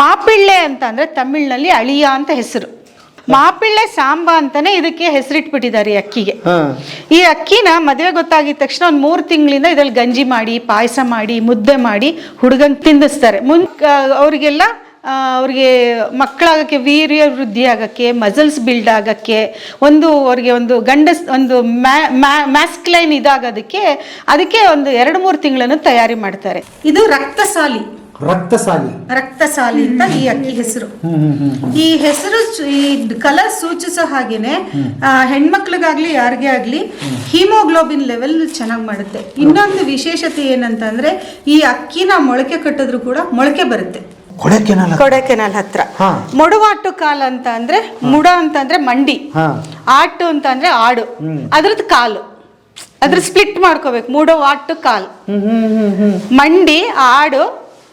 ಮಾಪಿಳ್ಳೆ ಅಂತ ಅಂದ್ರೆ ತಮಿಳ್ನಲ್ಲಿ ಅಳಿಯ ಅಂತ ಹೆಸರು. ಮಾಪಿಳ್ಳೆ ಸಾಂಬ ಅಂತಾನೆ ಇದಕ್ಕೆ ಹೆಸರಿಟ್ಬಿಟ್ಟಿದ್ದಾರೆ ಈ ಅಕ್ಕಿಗೆ. ಈ ಅಕ್ಕಿನ ಮದುವೆ ಗೊತ್ತಾಗಿದ ತಕ್ಷಣ ಒಂದ್ 3 ತಿಂಗಳಿಂದ ಇದ್ರಲ್ಲಿ ಗಂಜಿ ಮಾಡಿ, ಪಾಯಸ ಮಾಡಿ, ಮುದ್ದೆ ಮಾಡಿ ಹುಡುಗನ್ ತಿನ್ನಿಸ್ತಾರೆ. ಅವ್ರಿಗೆಲ್ಲ ಅವ್ರಿಗೆ ಮಕ್ಕಳಾಗಕ್ಕೆ, ವೀರ್ಯ ವೃದ್ಧಿ ಆಗಕ್ಕೆ, ಮಸಲ್ಸ್ ಬಿಲ್ಡ್ ಆಗಕ್ಕೆ, ಅವ್ರಿಗೆ ಒಂದು ಒಂದು ಮ್ಯಾಸ್ಕ್ಲೈನ್ ಇದಾಗೋದಕ್ಕೆ ಅದಕ್ಕೆ ಒಂದು 2-3 ತಿಂಗಳನ್ನು ತಯಾರಿ ಮಾಡ್ತಾರೆ. ಇದು ರಕ್ತಸಾಲಿ ಅಂತ ಈ ಅಕ್ಕಿ ಹೆಸರು. ಈ ಹೆಸರು ಈ ಕಲರ್ ಸೂಚಿಸೋ ಹಾಗೇನೆ ಹೆಣ್ಮಕ್ಳಿಗಾಗ್ಲಿ ಯಾರಿಗೇ ಆಗ್ಲಿ ಹಿಮೋಗ್ಲೋಬಿನ್ ಲೆವೆಲ್ ಚೆನ್ನಾಗಿ ಮಾಡುತ್ತೆ. ಇನ್ನೊಂದು ವಿಶೇಷತೆ ಏನಂತಂದ್ರೆ ಈ ಅಕ್ಕಿನ ಮೊಳಕೆ ಕಟ್ಟಿದ್ರು ಕೂಡ ಮೊಳಕೆ ಬರುತ್ತೆ. ಕೊಡೆಕೆನಾಲ್ ಹತ್ರ ಮೊಡವಾಟು ಕಾಲ ಅಂತ ಅಂದ್ರೆ, ಮುಡ ಅಂತ ಅಂದ್ರೆ ಮಂಡಿ, ಆಟು ಅಂತ ಅಂದ್ರೆ ಆಡು, ಅದ್ರದ್ದು ಕಾಲು, ಅದ್ರ ಸ್ಪ್ಲಿಟ್ ಮಾಡ್ಕೋಬೇಕು. ಮೂಡವಾಟು ಕಾಲು, ಮಂಡಿ, ಆಡು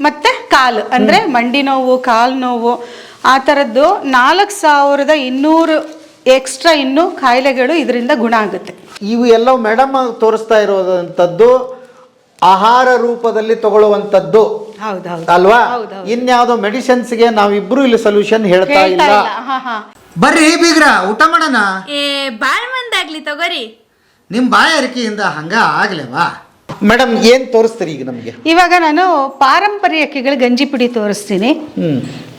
ಮತ್ತೆ ಕಾಲು ಅಂದ್ರೆ ಮಂಡಿ ನೋವು, ಕಾಲು ನೋವು, ಆ ಥರದ್ದು 4200 ಎಕ್ಸ್ಟ್ರಾ ಇನ್ನೂ ಕಾಯಿಲೆಗಳು ಇದರಿಂದ ಗುಣ ಆಗುತ್ತೆ. ಇವು ಎಲ್ಲ ಮೇಡಮ್ ತೋರಿಸ್ತಾ ಇರೋದಂಥದ್ದು ಆಹಾರ ರೂಪದಲ್ಲಿ ತಗೊಳ್ಳುವಂಥದ್ದು ಅಲ್ವಾ? ಇನ್ಯಾವುದೋ ಮೆಡಿಸಿನ್ಸ್ಗೆ ನಾವಿಬ್ರು ಇಲ್ಲಿ ಸೊಲ್ಯೂಷನ್ ಹೇಳ್ತಾ ಇಲ್ಲ. ಬರ್ರಿ ಬೀಗ್ರ, ಊಟ ಮಾಡೋಣ. ಬಾಳ್ ಮಂದಾಗ್ಲಿ ತಗೋರಿ. ನಿಮ್ ಬಾಯಾರಿಕೆಯಿಂದ ಹಂಗ ಆಗ್ಲೇವಾ? ಮೇಡಮ್ ಏನ್ ತೋರಿಸ್ತೀರಿ ಈಗ ನಮ್ಗೆ? ಇವಾಗ ನಾನು ಪಾರಂಪರ್ಯ ಅಕ್ಕಿಗಳ ಗಂಜಿ ಪುಡಿ ತೋರಿಸ್ತೀನಿ.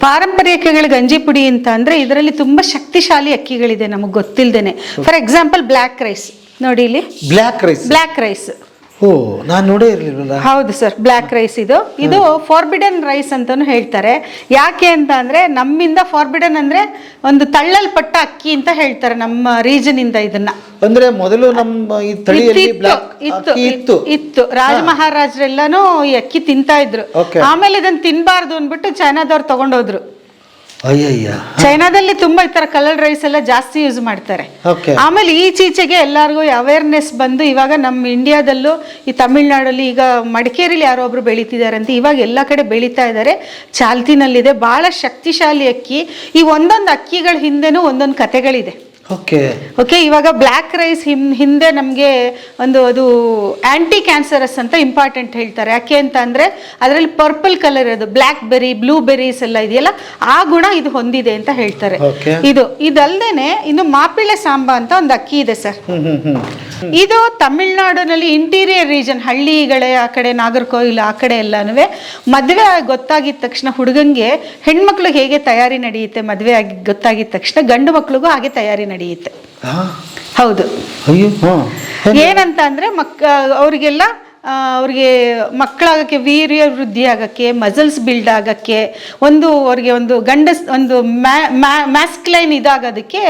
ಪಾರಂಪರ್ಯ ಅಕ್ಕಿಗಳ ಗಂಜಿ ಪುಡಿ ಅಂತ ಅಂದ್ರೆ ಇದರಲ್ಲಿ ತುಂಬಾ ಶಕ್ತಿಶಾಲಿ ಅಕ್ಕಿಗಳಿದೆ ನಮಗ್ ಗೊತ್ತಿಲ್ದೇನೆ. ಫಾರ್ ಎಕ್ಸಾಂಪಲ್ ಬ್ಲ್ಯಾಕ್ ರೈಸ್ ನೋಡಿ, ಇಲ್ಲಿ ಬ್ಲ್ಯಾಕ್ ರೈಸ್. ಓ, ನಾನು ನೋಡೇ ಇರ್ಲಿಲ್ಲ. ಹೌದು ಸರ್, ಬ್ಲ್ಯಾಕ್ ರೈಸ್ ಇದು ಫಾರ್ಬಿಡನ್ ರೈಸ್ ಅಂತಾನು ಹೇಳ್ತಾರೆ. ಯಾಕೆ ಅಂತ ಅಂದ್ರೆ ನಮ್ಮಿಂದ ಫಾರ್ಬಿಡನ್ ಅಂದ್ರೆ ಒಂದು ತಳ್ಳಲ್ಪಟ್ಟ ಅಕ್ಕಿ ಅಂತ ಹೇಳ್ತಾರೆ ನಮ್ಮ ರೀಜನ್ ಇಂದ. ಇದನ್ನ ಅಂದ್ರೆ ಮೊದಲು ನಮ್ಮ ಈ ತಳಿಯಲ್ಲಿ ಇತ್ತು. ರಾಜ ಮಹಾರಾಜರೆಲ್ಲಾನು ಈ ಅಕ್ಕಿ ತಿಂತಾ ಇದ್ರು. ಆಮೇಲೆ ಇದನ್ನ ತಿನ್ಬಾರ್ದು ಅಂದ್ಬಿಟ್ಟು ಚೈನಾದವ್ರು ತಗೊಂಡೋದ್ರು. ಚೈನಾದಲ್ಲಿ ತುಂಬಾ ಈ ತರ ಕಲರ್ ರೈಸ್ ಎಲ್ಲ ಜಾಸ್ತಿ ಯೂಸ್ ಮಾಡ್ತಾರೆ. ಆಮೇಲೆ ಈಚೀಚೆಗೆ ಎಲ್ಲರಿಗೂ ಅವೇರ್ನೆಸ್ ಬಂದು ಇವಾಗ ನಮ್ಮ ಇಂಡಿಯಾದಲ್ಲೂ ಈ ತಮಿಳ್ನಾಡಲ್ಲಿ ಈಗ ಮಡಿಕೇರಿಲಿ ಯಾರೋ ಒಬ್ರು ಬೆಳೀತಿದ್ದಾರೆ ಅಂತ ಇವಾಗ ಎಲ್ಲ ಕಡೆ ಬೆಳೀತಾ ಇದ್ದಾರೆ, ಚಾಲ್ತಿನಲ್ಲಿದೆ. ಬಹಳ ಶಕ್ತಿಶಾಲಿ ಅಕ್ಕಿ. ಈ ಒಂದೊಂದು ಅಕ್ಕಿಗಳ ಹಿಂದೆನೂ ಒಂದೊಂದು ಕಥೆಗಳಿದೆ. ಓಕೆ, ಇವಾಗ ಬ್ಲ್ಯಾಕ್ ರೈಸ್ ಹಿಂದೆ ನಮಗೆ ಅದು ಆಂಟಿ ಕ್ಯಾನ್ಸರಸ್ ಅಂತ ಇಂಪಾರ್ಟೆಂಟ್ ಹೇಳ್ತಾರೆ. ಯಾಕೆ ಅಂತ ಅಂದ್ರೆ ಅದರಲ್ಲಿ ಪರ್ಪಲ್ ಕಲರ್ ಇರೋದು, ಬ್ಲ್ಯಾಕ್ ಬೆರಿ, ಬ್ಲೂ ಬೆರೀಸ್ ಎಲ್ಲ ಇದೆಯಲ್ಲ, ಆ ಗುಣ ಇದು ಹೊಂದಿದೆ ಅಂತ ಹೇಳ್ತಾರೆ. ಇದಲ್ದೇನೆ ಇನ್ನು ಮಾಪಿಳ್ಳೆ ಸಾಂಬ ಅಂತ ಒಂದು ಅಕ್ಕಿ ಇದೆ ಸರ್. ಇದು ತಮಿಳ್ನಾಡಿನಲ್ಲಿ ಇಂಟೀರಿಯರ್ ರೀಜನ್, ಹಳ್ಳಿಗಳ ಆ ಕಡೆ, ನಾಗರ್ಕೋಯಿಲ್ ಆ ಕಡೆ ಎಲ್ಲಾನು ಮದುವೆ ಗೊತ್ತಾಗಿದ ತಕ್ಷಣ ಹುಡುಗಂಗೆ, ಹೆಣ್ಮಕ್ಳು ಹೇಗೆ ತಯಾರಿ ನಡೆಯುತ್ತೆ ಮದುವೆ ಆಗಿ ಗೊತ್ತಾಗಿದ ತಕ್ಷಣ ಗಂಡು ಮಕ್ಳಿಗೂ ಹಾಗೆ ತಯಾರಿ ನಡೆಯುತ್ತೆ. ಹೌದು. ಏನಂತ ಅಂದ್ರೆ ಅವ್ರಿಗೆ ಮಕ್ಕಳಾಗಕ್ಕೆ, ವೀರ್ಯ ವೃದ್ಧಿ ಆಗಕ್ಕೆ, ಮಸಲ್ಸ್ ಬಿಲ್ಡ್ ಆಗಕ್ಕೆ, ಅವ್ರಿಗೆ ಒಂದು ಮ್ಯಾಸ್ಕ್ಲೈನ್ ಇದಾಗೋದಕ್ಕೆ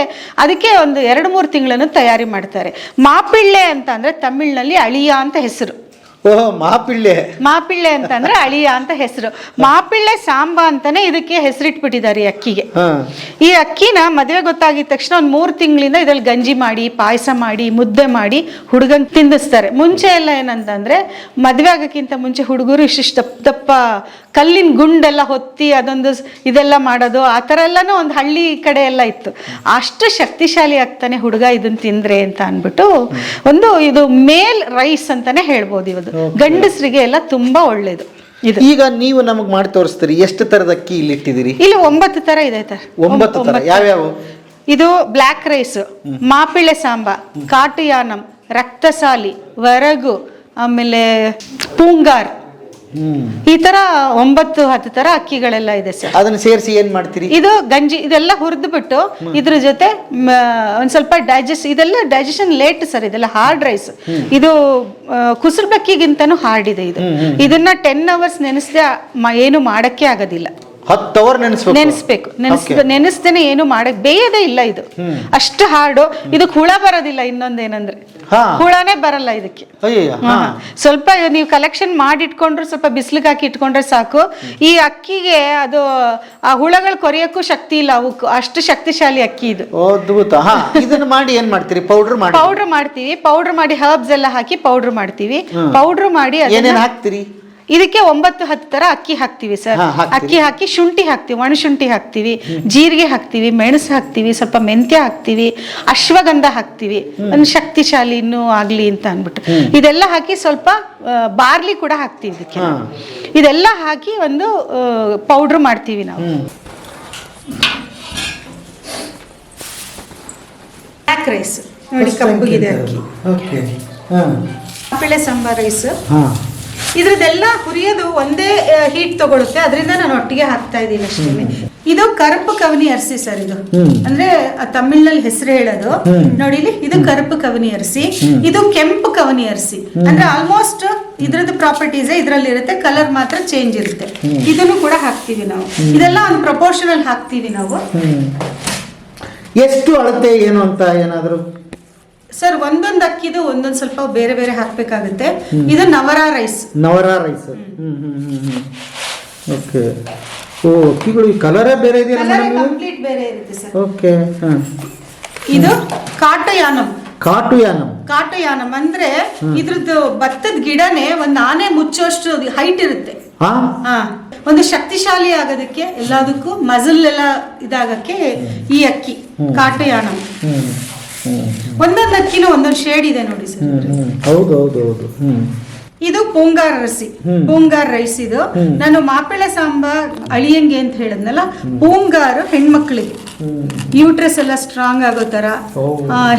ಅದಕ್ಕೆ ಒಂದು 2-3 ತಿಂಗಳನ್ನು ತಯಾರಿ ಮಾಡ್ತಾರೆ. ಮಾಪಿಳ್ಳೆ ಅಂತ ಅಂದ್ರೆ ತಮಿಳ್ನಲ್ಲಿ ಅಳಿಯ ಅಂತ ಹೆಸರು. ಮಾಪಿಳ್ಳೆ ಅಂತ ಅಂದ್ರೆ ಅಳಿಯ ಅಂತ ಹೆಸರು. ಮಾಪಿಳ್ಳೆ ಸಾಂಬ ಅಂತಾನೆ ಇದಕ್ಕೆ ಹೆಸರಿಟ್ಬಿಟ್ಟಿದ್ದಾರೆ ಈ ಅಕ್ಕಿಗೆ. ಈ ಅಕ್ಕಿನ ಮದುವೆ ಗೊತ್ತಾಗಿದ ತಕ್ಷಣ ಒಂದ್ 3 ತಿಂಗಳಿಂದ ಇದ್ರಲ್ಲಿ ಗಂಜಿ ಮಾಡಿ, ಪಾಯಸ ಮಾಡಿ, ಮುದ್ದೆ ಮಾಡಿ ಹುಡುಗನ್ ತಿನ್ನಿಸ್ತಾರೆ. ಮುಂಚೆ ಎಲ್ಲ ಏನಂತಂದ್ರೆ ಮದುವೆ ಆಗಕ್ಕಿಂತ ಮುಂಚೆ ಹುಡುಗರು ಇಷ್ಟಿಷ್ಟು ದಪ್ಪ ಕಲ್ಲಿನ ಗುಂಡೆಲ್ಲ ಹೊತ್ತಿ ಇದೆಲ್ಲ ಮಾಡೋದು, ಆ ಥರ ಎಲ್ಲಾನು ಒಂದು ಹಳ್ಳಿ ಕಡೆ ಎಲ್ಲ ಇತ್ತು. ಅಷ್ಟು ಶಕ್ತಿಶಾಲಿ ಆಗ್ತಾನೆ ಹುಡುಗ ಇದನ್ನ ತಿಂದ್ರೆ ಅಂತ ಅನ್ಬಿಟ್ಟು ಇದು ಮೇಲ್ ರೈಸ್ ಅಂತಾನೆ ಹೇಳ್ಬೋದು. ಇದು ಗಂಡಸರಿಗೆ ಎಲ್ಲ ತುಂಬಾ ಒಳ್ಳೇದು. ಈಗ ನೀವು ನಮಗೆ ಮಾಡಿ ತೋರಿಸ್ತೀರಿ, ಎಷ್ಟು ತರದ ಅಕ್ಕಿ ಇಲ್ಲಿ ಇಟ್ಟಿದ್ದೀರಿ? ಇಲ್ಲಿ 9 ತರ ಇದೆ ಸರ್. 9 ತರ. ಯಾವ್ಯಾವು? ಇದು ಬ್ಲ್ಯಾಕ್ ರೈಸ್, ಮಾಪಿಳ್ಳೆ ಸಾಂಬ, ಕಾಟುಯಾನಂ, ರಕ್ತಸಾಲಿ, ವರಗು, ಆಮೇಲೆ ಪೂಂಗಾರ್, ಈ ತರ 9-10 ತರ ಅಕ್ಕಿಗಳೆಲ್ಲ ಇದೆ ಸರ್. ಅದನ್ನ ಸೇರಿಸಿ ಏನ್ ಮಾಡ್ತೀರಿ? ಇದು ಗಂಜಿ ಇದೆಲ್ಲ ಹುರಿದು ಬಿಟ್ಟು ಇದ್ರ ಜೊತೆ ಒಂದ್ ಸ್ವಲ್ಪ ಡೈಜೆಷನ್ ಲೇಟ್ ಸರ್. ಇದೆಲ್ಲ ಹಾರ್ಡ್ ರೈಸ್. ಇದು ಕುಸುರ್ಬಕ್ಕಿಗಿಂತನೂ ಹಾರ್ಡ್ ಇದೆ. ಇದನ್ನ 10 hours ನೆನೆಸದೆ ಏನು ಮಾಡಕ್ಕೆ ಆಗೋದಿಲ್ಲ. 10 hours ನೆನೆಸ್ಬೇಕು. ನೆನೆಸ್ದೇನೆ ಏನು ಮಾಡಕ್ ಬೇಯದೇ ಇಲ್ಲ. ಇದು ಅಷ್ಟು ಹಾರ್ಡು. ಇದಕ್ಕೆ ಹುಳ ಬರೋದಿಲ್ಲ. ಇನ್ನೊಂದೇನಂದ್ರೆ ಹುಳನೇ ಬರಲ್ಲ ಇದಕ್ಕೆ. ಸ್ವಲ್ಪ ನೀವು ಕಲೆಕ್ಷನ್ ಮಾಡಿ ಇಟ್ಕೊಂಡ್ರೆ, ಸ್ವಲ್ಪ ಬಿಸಿಲಿಗೆ ಹಾಕಿ ಇಟ್ಕೊಂಡ್ರೆ ಸಾಕು. ಈ ಅಕ್ಕಿಗೆ ಅದು ಆ ಹುಳಗಳು ಕೊರಿಯಕ್ಕೂ ಶಕ್ತಿ ಇಲ್ಲ ಅವಕ್ಕೂ, ಅಷ್ಟು ಶಕ್ತಿಶಾಲಿ ಅಕ್ಕಿ ಇದು. ಇದನ್ನ ಮಾಡಿ ಏನ್ ಮಾಡ್ತೀರಿ? ಪೌಡರ್ ಮಾಡ್ತೀವಿ. ಪೌಡರ್ ಮಾಡಿ ಹರ್ಬ್ಸ್ ಎಲ್ಲ ಹಾಕಿ ಪೌಡರ್ ಮಾಡ್ತೀವಿ. ಪೌಡರ್ ಮಾಡಿ ಏನೇನ್ ಹಾಕ್ತೀರಿ? ಇದಕ್ಕೆ 9-10 ತರ ಅಕ್ಕಿ ಹಾಕ್ತಿವಿ ಸರ್. ಅಕ್ಕಿ ಹಾಕಿ ಶುಂಠಿ ಹಾಕ್ತಿವಿ, ಒಣಶುಂಠಿ ಹಾಕ್ತಿವಿ, ಜೀರಿಗೆ ಹಾಕ್ತಿವಿ, ಮೆಣಸು ಹಾಕ್ತಿವಿ, ಸ್ವಲ್ಪ ಮೆಂತ್ಯ ಹಾಕ್ತಿವಿ, ಅಶ್ವಗಂಧ ಹಾಕ್ತಿವಿ, ಒಂದು ಶಕ್ತಿಶಾಲಿ ಇನ್ನೂ ಆಗ್ಲಿ ಅಂತ ಅನ್ಬಿಟ್ಟು ಇದೆಲ್ಲ ಹಾಕಿ ಸ್ವಲ್ಪ ಬಾರ್ಲಿ ಕೂಡ ಹಾಕ್ತಿವಿ ಇದಕ್ಕೆ. ಇದೆಲ್ಲ ಹಾಕಿ ಒಂದು ಪೌಡ್ರ್ ಮಾಡ್ತೀವಿ ನಾವು. ಬ್ಲ್ಯಾಕ್ ರೈಸ್ ನೋಡಿ, ಕಪ್ಪಗಿದೆ ಅಕ್ಕಿ. ಬೇಳೆ ಸಾಂಬಾರ್ ರೈಸ್. ಇದ್ರದ್ದೆಲ್ಲ ಹುರಿಯೋದು ಒಂದೇ ಹೀಟ್ ತಗೊಳುತ್ತೆ, ಅದರಿಂದ ನಾನು ಒಟ್ಟಿಗೆ ಹಾಕ್ತಾ ಇದ್ದೀನಿ ಅಷ್ಟೇ. ಇದು ಕರುಪು ಕವನಿ ಅರಿಸಿ ಸರ್. ಇದು ಅಂದ್ರೆ ತಮಿಳ್ನಲ್ಲಿ ಹೆಸರು ಹೇಳೋದು ನೋಡಿ, ಇದು ಕರುಪು ಕವನಿ ಅರಿಸಿ, ಇದು ಕೆಂಪು ಕವನಿ ಅರಿಸಿ. ಅಂದ್ರೆ ಆಲ್ಮೋಸ್ಟ್ ಇದ್ರದ್ದು ಪ್ರಾಪರ್ಟೀಸ್ ಇದ್ರಲ್ಲಿ ಇರುತ್ತೆ, ಕಲರ್ ಮಾತ್ರ ಚೇಂಜ್ ಇರುತ್ತೆ. ಇದನ್ನು ಕೂಡ ಹಾಕ್ತಿವಿ ನಾವು. ಇದೆಲ್ಲ ಒಂದು ಪ್ರಪೋರ್ಷನಲ್ ಹಾಕ್ತಿವಿ ನಾವು. ಎಷ್ಟು ಅಳತೆ ಏನು ಅಂತ ಏನಾದ್ರು ಸರ್? ಒಂದೊಂದು ಅಕ್ಕಿದು ಒಂದೊಂದು ಸ್ವಲ್ಪ ಬೇರೆ ಬೇರೆ ಹಾಕ್ಬೇಕಾಗುತ್ತೆ. ಇದು ನವರ ರೈಸ್. ಓಕೆ. ಓ, ಅಕ್ಕಿಗಳು ಕಲರೇ ಬೇರೆ ಇದೆ, ಕಂಪ್ಲೀಟ್ ಬೇರೆ ಇರುತ್ತೆ ಸರ್. ಓಕೆ. ಇದು ಕಾಟಯಾನಂ. ಕಾಟಯಾನಂ ಅಂದ್ರೆ ಇದ್ರದ್ದು ಭತ್ತದ ಗಿಡನೇ ಒಂದು ಆನೆ ಮುಚ್ಚೋಷ್ಟು ಹೈಟ್ ಇರುತ್ತೆ. ಒಂದು ಶಕ್ತಿಶಾಲಿ ಆಗೋದಕ್ಕೆ ಎಲ್ಲದಕ್ಕೂ ಮಜಲ್ ಎಲ್ಲ ಇದಾಗಕ್ಕೆ ಈ ಅಕ್ಕಿ ಕಾಟಯಾನಂ. ಒಂದೊಂದು ಅಕ್ಕಿನ ಒಂದೊಂದು ಶೇಡ್ ಇದೆ ನೋಡಿ ಸರ್. ಹೌದು. ಇದು ಪೂಂಗಾರ್ ಅರಸಿ, ಪೂಂಗಾರ್ ರೈಸ್. ಇದು ನಾನು ಮಾಪಿಳೆ ಸಾಂಬಾರ್ ಅಳಿಯಂಗೆ ಅಂತ ಹೇಳಿದ್ನಲ್ಲ, ಪೂಂಗಾರು ಹೆಣ್ಮಕ್ಳಿಗೆ ಯೂಟ್ರಸ್ ಎಲ್ಲ ಸ್ಟ್ರಾಂಗ್ ಆಗೋ ತರ,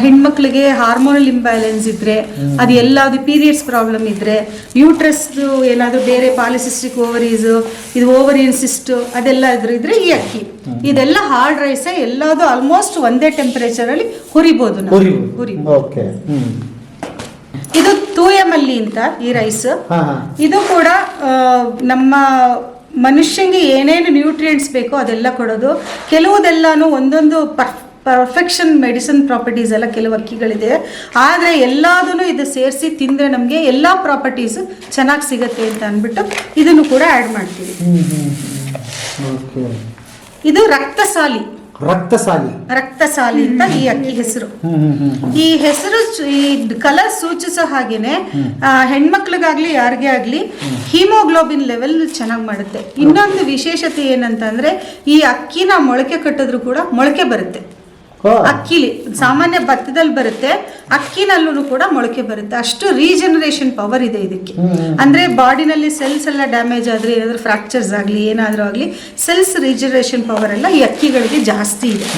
ಹೆಣ್ಮಕ್ಳಿಗೆ ಹಾರ್ಮೋನಲ್ ಇಂಬ್ಯಾಲೆನ್ಸ್ ಇದ್ರೆ, ಅದು ಎಲ್ಲಾದ್ರು ಪೀರಿಯಡ್ಸ್ ಪ್ರಾಬ್ಲಮ್ ಇದ್ರೆ, ಯೂಟ್ರಸ್ ಏನಾದ್ರು ಬೇರೆ ಪಾಲಿಸಿಸ್ಟಿಕ್ ಓವರೀಸ್, ಇದು ಓವರಿಯನ್ ಸಿಸ್ಟ್ ಅದೆಲ್ಲ ಇದ್ರೆ ಈ ಅಕ್ಕಿ. ಇದೆಲ್ಲ ಹಾರ್ಡ್ ರೈಸ್, ಎಲ್ಲದು ಆಲ್ಮೋಸ್ಟ್ ಒಂದೇ ಟೆಂಪರೇಚರ್ ಅಲ್ಲಿ ಹುರಿಬಹುದು ನಾವು. ಇದು ತೂಯಮಲ್ಲಿ ಅಂತ ಈ ರೈಸ್. ಇದು ಕೂಡ ನಮ್ಮ ಮನುಷ್ಯಂಗೆ ಏನೇನು ನ್ಯೂಟ್ರಿಯೆಂಟ್ಸ್ ಬೇಕೋ ಅದೆಲ್ಲ ಕೊಡೋದು. ಕೆಲವುದೆಲ್ಲಾನು ಒಂದೊಂದು ಪರ್ಫೆಕ್ಷನ್ ಮೆಡಿಸಿನ್ ಪ್ರಾಪರ್ಟೀಸ್ ಎಲ್ಲ ಕೆಲವು ಅಕ್ಕಿಗಳಿದೆ. ಆದರೆ ಎಲ್ಲದನ್ನು ಇದು ಸೇರಿಸಿ ತಿಂದರೆ ನಮಗೆ ಎಲ್ಲ ಪ್ರಾಪರ್ಟೀಸ್ ಚೆನ್ನಾಗಿ ಸಿಗತ್ತೆ ಅಂತ ಅಂದ್ಬಿಟ್ಟು ಇದನ್ನು ಕೂಡ ಆ್ಯಡ್ ಮಾಡ್ತೀವಿ. ಇದು ರಕ್ತಸಾಲಿ ಅಂತ ಈ ಅಕ್ಕಿ ಹೆಸರು. ಈ ಹೆಸರು ಈ ಕಲರ್ ಸೂಚಿಸೋ ಹಾಗೇನೆ ಹೆಣ್ಮಕ್ಳಿಗಾಗ್ಲಿ ಯಾರಿಗೇ ಆಗ್ಲಿ ಹಿಮೋಗ್ಲೋಬಿನ್ ಲೆವೆಲ್ ಚೆನ್ನಾಗಿ ಮಾಡುತ್ತೆ. ಇನ್ನೊಂದು ವಿಶೇಷತೆ ಏನಂತಂದ್ರೆ ಈ ಅಕ್ಕಿನ ಮೊಳಕೆ ಕಟ್ಟಿದ್ರು ಕೂಡ ಮೊಳಕೆ ಬರುತ್ತೆ. ಅಕ್ಕಿಲಿ ಸಾಮಾನ್ಯ ಭತ್ತದಲ್ಲಿ ಬರುತ್ತೆ, ಅಕ್ಕಿನಲ್ಲೂ ಕೂಡ ಮೊಳಕೆ ಬರುತ್ತೆ. ಅಷ್ಟು ರೀಜನರೇಷನ್ ಪವರ್ ಇದೆ ಇದಕ್ಕೆ. ಅಂದ್ರೆ ಬಾಡಿನಲ್ಲಿ ಸೆಲ್ಸ್ ಎಲ್ಲ ಡ್ಯಾಮೇಜ್ ಆದ್ರೆ, ಏನಾದ್ರೂ ಫ್ರಾಕ್ಚರ್ಸ್ ಆಗಲಿ ಏನಾದ್ರೂ ಆಗಲಿ, ಸೆಲ್ಸ್ ರೀಜನರೇಷನ್ ಪವರ್ ಎಲ್ಲ ಈ ಅಕ್ಕಿಗಳಿಗೆ ಜಾಸ್ತಿ ಇದೆ.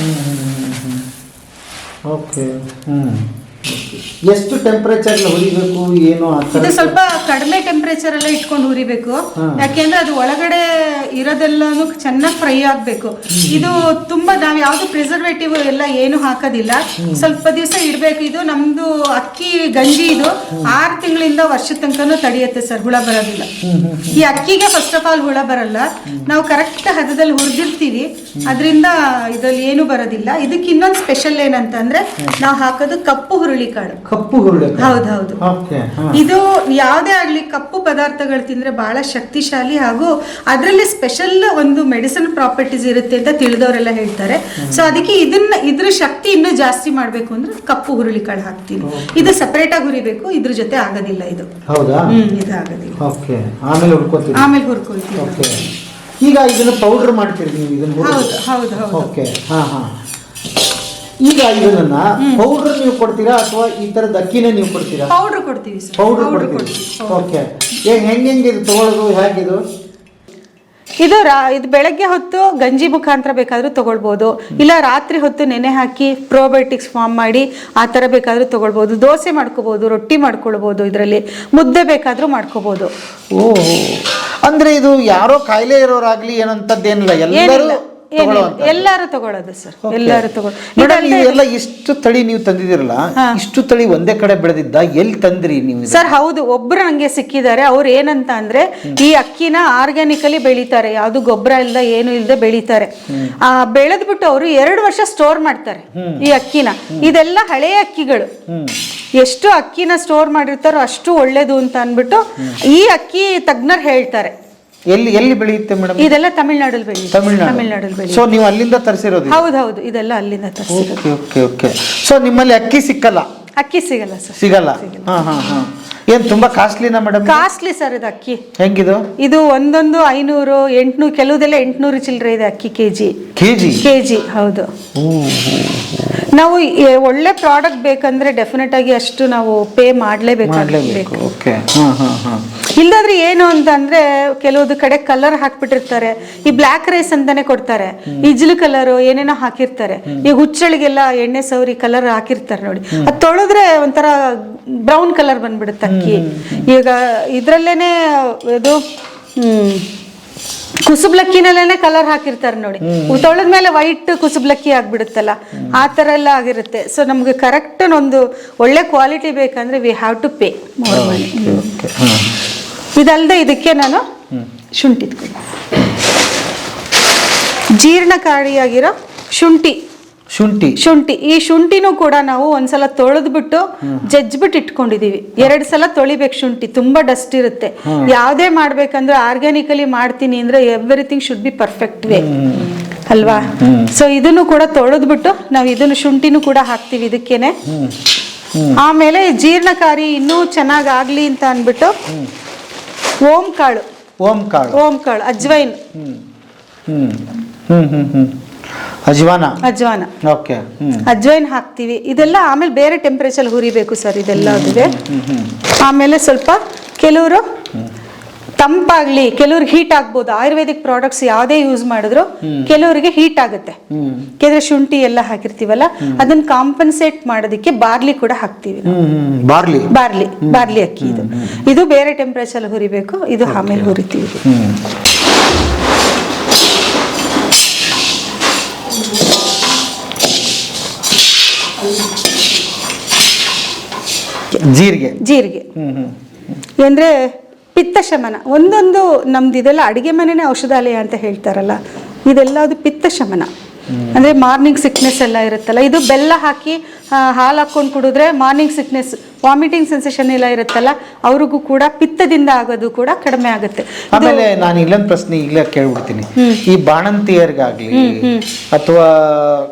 ಎಷ್ಟು ಟೆಂಪರೇಚರ್ ಹುರಿಬೇಕು ಏನು? ಇದು ಸ್ವಲ್ಪ ಕಡಿಮೆ ಟೆಂಪರೇಚರ್ ಎಲ್ಲ ಇಟ್ಕೊಂಡು ಹುರಿಬೇಕು, ಯಾಕೆಂದ್ರೆ ಅದು ಒಳಗಡೆ ಇರೋದೆಲ್ಲಾನು ಚೆನ್ನಾಗಿ ಫ್ರೈ ಆಗ್ಬೇಕು. ಇದು ತುಂಬಾ ನಾವ್ ಯಾವ್ದು ಪ್ರಿಸರ್ವೇಟಿವ್ ಎಲ್ಲ ಏನು ಹಾಕೋದಿಲ್ಲ, ಸ್ವಲ್ಪ ದಿವಸ ಇಡ್ಬೇಕು. ಇದು ನಮ್ದು ಅಕ್ಕಿ ಗಂಜಿ, ಇದು 6 ತಿಂಗಳಿಂದ ವರ್ಷದ ತನಕನೂ ತಡೆಯುತ್ತೆ ಸರ್, ಹುಳ ಬರೋದಿಲ್ಲ. ಈ ಅಕ್ಕಿಗೆ ಫಸ್ಟ್ ಆಫ್ ಆಲ್ ಹುಳ ಬರಲ್ಲ, ನಾವು ಕರೆಕ್ಟ್ ಹದದಲ್ಲಿ ಹುರಿದಿರ್ತೀವಿ, ಅದರಿಂದ ಇದ್ರಲ್ಲಿ ಏನು ಬರೋದಿಲ್ಲ. ಇದಕ್ಕೆ ಇನ್ನೊಂದು ಸ್ಪೆಷಲ್ ಏನಂತಂದ್ರೆ ನಾವು ಹಾಕೋದು ಕಪ್ಪು ಹುರುಳಿಕಾಳು. ಹೌದೌದು. ಇದು ಯಾವುದೇ ಆಗ್ಲಿ ಕಪ್ಪು ಪದಾರ್ಥಗಳು ತಿಂದ್ರೆ ಬಹಳ ಶಕ್ತಿಶಾಲಿ, ಹಾಗೂ ಅದರಲ್ಲಿ ಸ್ಪೆಷಲ್ ಒಂದು ಮೆಡಿಸಿನ್ ಪ್ರಾಪರ್ಟೀಸ್ ಇರುತ್ತೆ ಅಂತ ತಿಳಿದವರೆಲ್ಲ ಹೇಳ್ತಾರೆ. ಸೊ ಅದಕ್ಕೆ ಇದ್ರ ಶಕ್ತಿ ಇನ್ನೂ ಜಾಸ್ತಿ ಮಾಡ್ಬೇಕು ಅಂದ್ರೆ ಕಪ್ಪು ಹುರುಳಿಕಾಳು ಹಾಕ್ತೀನಿ. ಇದು ಸಪರೇಟ್ ಆಗಿ ಹುರಿಬೇಕು, ಇದ್ರ ಜೊತೆ ಆಗೋದಿಲ್ಲ ಇದು. ಇದು ಆಗೋದಿಲ್ಲ. ಆಮೇಲೆ ಹುರ್ಕೊಳ್ತೀವಿ. ಈಗ ಇದನ್ನ ಪೌಡರ್ ಮಾಡ್ತೀರಿ ನೀವು ಇದನ್ನ? ಹೌದು. ಈಗ ಇದನ್ನ ಪೌಡರ್ ನೀವು ಕೊಡ್ತೀರಾ ಅಥವಾ ಈ ತರದ ಅಕ್ಕಿನೇ ನೀವು ಕೊಡ್ತೀರಾ? ಪೌಡರ್ ಕೊಡ್ತೀವಿ ಸರ್. ಪೌಡರ್ ಕೊಡ್ತೀವಿ. ಓಕೆ. ಹೆಂಗೆ ಇದು ತಗೊಳ್ಳೋದು, ಹೇಗಿದು? ಇದು ಬೆಳಗ್ಗೆ ಹೊತ್ತು ಗಂಜಿ ಮುಖಾಂತರ ಬೇಕಾದ್ರೂ ತಗೊಳ್ಬೋದು, ಇಲ್ಲ ರಾತ್ರಿ ಹೊತ್ತು ನೆನೆ ಹಾಕಿ ಪ್ರೋಬಯೋಟಿಕ್ಸ್ ಫಾರ್ಮ್ ಮಾಡಿ ಆ ಥರ ಬೇಕಾದ್ರೂ ತಗೊಳ್ಬೋದು. ದೋಸೆ ಮಾಡ್ಕೋಬಹುದು, ರೊಟ್ಟಿ ಮಾಡ್ಕೊಳ್ಬೋದು, ಇದರಲ್ಲಿ ಮುದ್ದೆ ಬೇಕಾದ್ರೂ ಮಾಡ್ಕೋಬಹುದು. ಅಂದ್ರೆ ಇದು ಯಾರೋ ಕಾಯಿಲೆ ಇರೋರಾಗ್ಲಿ ಏನಂತದ್ದೇನಿಲ್ಲ, ಎಲ್ಲರೂ ತಗೊಳ್ಳೋದು ಸರ್, ಎಲ್ಲರೂ ಎಲ್ಲ ಇಷ್ಟು ತಳಿ ನೀವು ತಂದಿದಿರಲ್ಲ, ಇಷ್ಟು ತಳಿ ಒಂದೇ ಕಡೆ ಬೆಳೆದಿದ್ದ, ಎಲ್ಲಿ ತಂದ್ರಿ ನೀವು? ಸರ್ ಹೌದು, ಒಬ್ರು ನಂಗೆ ಸಿಕ್ಕಿದ್ದಾರೆ. ಅವ್ರು ಏನಂತ ಅಂದ್ರೆ ಈ ಅಕ್ಕಿನ ಆರ್ಗ್ಯಾನಿಕಲಿ ಬೆಳೀತಾರೆ, ಯಾವ್ದು ಗೊಬ್ಬರ ಇಲ್ಲದ ಏನು ಇಲ್ಲದೆ ಬೆಳೀತಾರೆ. ಬೆಳೆದ್ಬಿಟ್ಟು ಅವರು 2 ವರ್ಷ ಸ್ಟೋರ್ ಮಾಡ್ತಾರೆ ಈ ಅಕ್ಕಿನ. ಇದೆಲ್ಲ ಹಳೆಯ ಅಕ್ಕಿಗಳು, ಎಷ್ಟು ಅಕ್ಕಿನ ಸ್ಟೋರ್ ಮಾಡಿರ್ತಾರೋ ಅಷ್ಟು ಒಳ್ಳೇದು ಅಂತ ಅಂದ್ಬಿಟ್ಟು ಈ ಅಕ್ಕಿ ತಜ್ಞರು ಹೇಳ್ತಾರೆ. ಎಲ್ಲಿ ಬೆಳೆಯುತ್ತೆ ಮೇಡಮ್? ಇದೆಲ್ಲ ತಮಿಳ್ನಾಡಲ್ಲಿ ಬೆಳೆಯುತ್ತೆ. ತಮಿಳ್ನಾಡಲ್ಲಿ. ಸೊ ನೀವು ಅಲ್ಲಿಂದ ತರಿಸಿರೋದು? ಹೌದೌದು, ಇದೆಲ್ಲ ಅಲ್ಲಿಂದ ತರಿಸಿರೋದು. ಓಕೆ. ಸೊ ನಿಮ್ಮಲ್ಲಿ ಅಕ್ಕಿ ಸಿಕ್ಕಲ್ಲ? ಅಕ್ಕಿ ಸಿಗಲ್ಲ ಸರ್. ಸಿಗಲ್ಲ. ಏನ್ ತುಂಬಾ ಕಾಸ್ಟ್ಲಿನಾ ಮೇಡಮ್? ಕಾಸ್ಟ್ಲಿ ಸರ್ ಇದು ಅಕ್ಕಿ. ಹೆಂಗಿದು? ಇದು ಒಂದೊಂದು 500, 800, ಕೆಲವುದೆಲ್ಲ 800 ಚಿಲ್ಲರೆ ಇದೆ ಅಕ್ಕಿ ಕೆಜಿ. ಹೌದು. ನಾವು ಒಳ್ಳೆ ಪ್ರಾಡಕ್ಟ್ ಬೇಕಂದ್ರೆ ಡೆಫಿನೆಟ್ ಆಗಿ ಅಷ್ಟು ನಾವು ಪೇ ಮಾಡಲೇಬೇಕು. ಇಲ್ಲಾದ್ರೆ ಏನು ಅಂತಂದ್ರೆ ಕೆಲವೊಂದು ಕಡೆ ಕಲರ್ ಹಾಕ್ಬಿಟ್ಟಿರ್ತಾರೆ. ಈ ಬ್ಲ್ಯಾಕ್ ರೈಸ್ ಅಂತಾನೆ ಕೊಡ್ತಾರೆ, ಇಜ್ಲು ಕಲರ್ ಏನೇನೋ ಹಾಕಿರ್ತಾರೆ. ಈಗ ಹುಚ್ಚಳಿಗೆಲ್ಲ ಎಣ್ಣೆ ಸವರಿ ಕಲರ್ ಹಾಕಿರ್ತಾರೆ ನೋಡಿ, ಅದು ತೊಳೆದ್ರೆ ಒಂಥರ ಬ್ರೌನ್ ಕಲರ್ ಬಂದ್ಬಿಡುತ್ತೆ ಅಕ್ಕಿ. ಈಗ ಇದ್ರಲ್ಲೇನೆ ಇದು ಕುಸುಬ್ಲಕ್ಕಿನಲ್ಲೇನೆ ಕಲರ್ ಹಾಕಿರ್ತಾರೆ ನೋಡಿ, ತೊಳೆದ್ಮೇಲೆ ವೈಟ್ ಕುಸುಬ್ಲಕ್ಕಿ ಆಗ್ಬಿಡುತ್ತಲ್ಲ, ಆ ತರ ಎಲ್ಲ ಆಗಿರುತ್ತೆ. ಸೊ ನಮ್ಗೆ ಕರೆಕ್ಟ್ ಒಂದು ಒಳ್ಳೆ ಕ್ವಾಲಿಟಿ ಬೇಕಂದ್ರೆ we have to pay more money. ಇದಲ್ಲದೆ ಇದಕ್ಕೆ ನಾನು ಶುಂಠಿ ಜೀರ್ಣಕಾರಿಯಾಗಿರೋ ಶುಂಠಿ ಈ ಶುಂಠಿನೂ ಕೂಡ ನಾವು ಒಂದ್ಸಲ ತೊಳೆದ್ಬಿಟ್ಟು ಜಜ್ಬಿಟ್ಟು ಇಟ್ಕೊಂಡಿದೀವಿ. 2 ಸಲ ತೊಳಿಬೇಕು. ಶುಂಠಿ ತುಂಬಾ ಡಸ್ಟ್ ಇರುತ್ತೆ. ಯಾವ್ದೇ ಮಾಡ್ಬೇಕಂದ್ರೆ ಆರ್ಗ್ಯಾನಿಕಲಿ ಮಾಡ್ತೀನಿ ಅಂದ್ರೆ everything should be perfect way ಅಲ್ವಾ. ಸೊ ಇದನ್ನು ಕೂಡ ತೊಳೆದ್ಬಿಟ್ಟು ನಾವು ಇದನ್ನು ಶುಂಠಿನೂ ಕೂಡ ಹಾಕ್ತಿವಿ ಇದಕ್ಕೇನೆ. ಆಮೇಲೆ ಜೀರ್ಣಕಾರಿ ಇನ್ನೂ ಚೆನ್ನಾಗ್ ಆಗ್ಲಿ ಅಂತ ಅನ್ಬಿಟ್ಟು ಓಂ ಕಾಳು ಅಜ್ವೈನ್ ಅಜ್ವೈನ್ ಹಾಕ್ತಿವಿ. ಇದೆಲ್ಲ ಆಮೇಲೆ ಬೇರೆ ಟೆಂಪರೇಚರ್ ಹುರಿಬೇಕು ಸರ್ ಇದೆಲ್ಲ. ಆಮೇಲೆ ಸ್ವಲ್ಪ ಕೆಲವರು ತಂಪಾಗ್ಲಿ, ಕೆಲವ್ರಿಗೆ ಹೀಟ್ ಆಗ್ಬೋದು. ಆಯುರ್ವೇದಿಕ್ ಪ್ರಾಡಕ್ಟ್ಸ್ ಯಾವ್ದೇ ಯೂಸ್ ಮಾಡಿದ್ರು ಕೆಲವರಿಗೆ ಹೀಟ್ ಆಗುತ್ತೆ. ಯಾಕಂದ್ರೆ ಶುಂಠಿ ಎಲ್ಲ ಹಾಕಿರ್ತೀವಲ್ಲ, ಅದನ್ನ ಕಾಂಪನ್ಸೇಟ್ ಮಾಡೋದಕ್ಕೆ ಬಾರ್ಲಿ ಕೂಡ ಹಾಕ್ತಿವಿ. ಬಾರ್ಲಿ ಅಕ್ಕಿ ಇದು ಬೇರೆ ಟೆಂಪರೇಚರ್ ಹುರಿಬೇಕು. ಇದು ಆಮೇಲೆ ಹುರಿತೀವಿ. ಜೀರಿಗೆ ಅಂದ್ರೆ ಪಿತ್ತ ಶಮನ. ಒಂದೊಂದು ನಮ್ದು ಇದೆಲ್ಲ ಅಡಿಗೆ ಮನೆನೇ ಔಷಧಾಲಯ ಅಂತ ಹೇಳ್ತಾರಲ್ಲ, ಇದೆಲ್ಲ ಅದು ಪಿತ್ತ ಶಮನ. ಅಂದ್ರೆ ಮಾರ್ನಿಂಗ್ ಸಿಕ್ನೆಸ್ ಎಲ್ಲ ಇರುತ್ತಲ್ಲ, ಇದು ಬೆಲ್ಲ ಹಾಕಿ ಹಾಲು ಹಾಕೊಂಡು ಕುಡಿದ್ರೆ ಮಾರ್ನಿಂಗ್ ಸಿಕ್ನೆಸ್, ವಾಮಿಟಿಂಗ್ ಸೆನ್ಸೇಷನ್ ಎಲ್ಲ ಇರುತ್ತಲ್ಲ, ಅವ್ರಿಗೂ ಕೂಡ ಪಿತ್ತದಿಂದ ಆಗೋದು ಕೂಡ ಕಡಿಮೆ ಆಗುತ್ತೆ. ಆಮೇಲೆ ನಾನು ಇಲ್ಲೊಂದು ಪ್ರಶ್ನೆ ಈಗಲೇ ಕೇಳ್ಬಿಡ್ತೀನಿ. ಈ ಬಾಣಂತಿಯರ್ಗಾಗ್ಲಿ ಅಥವಾ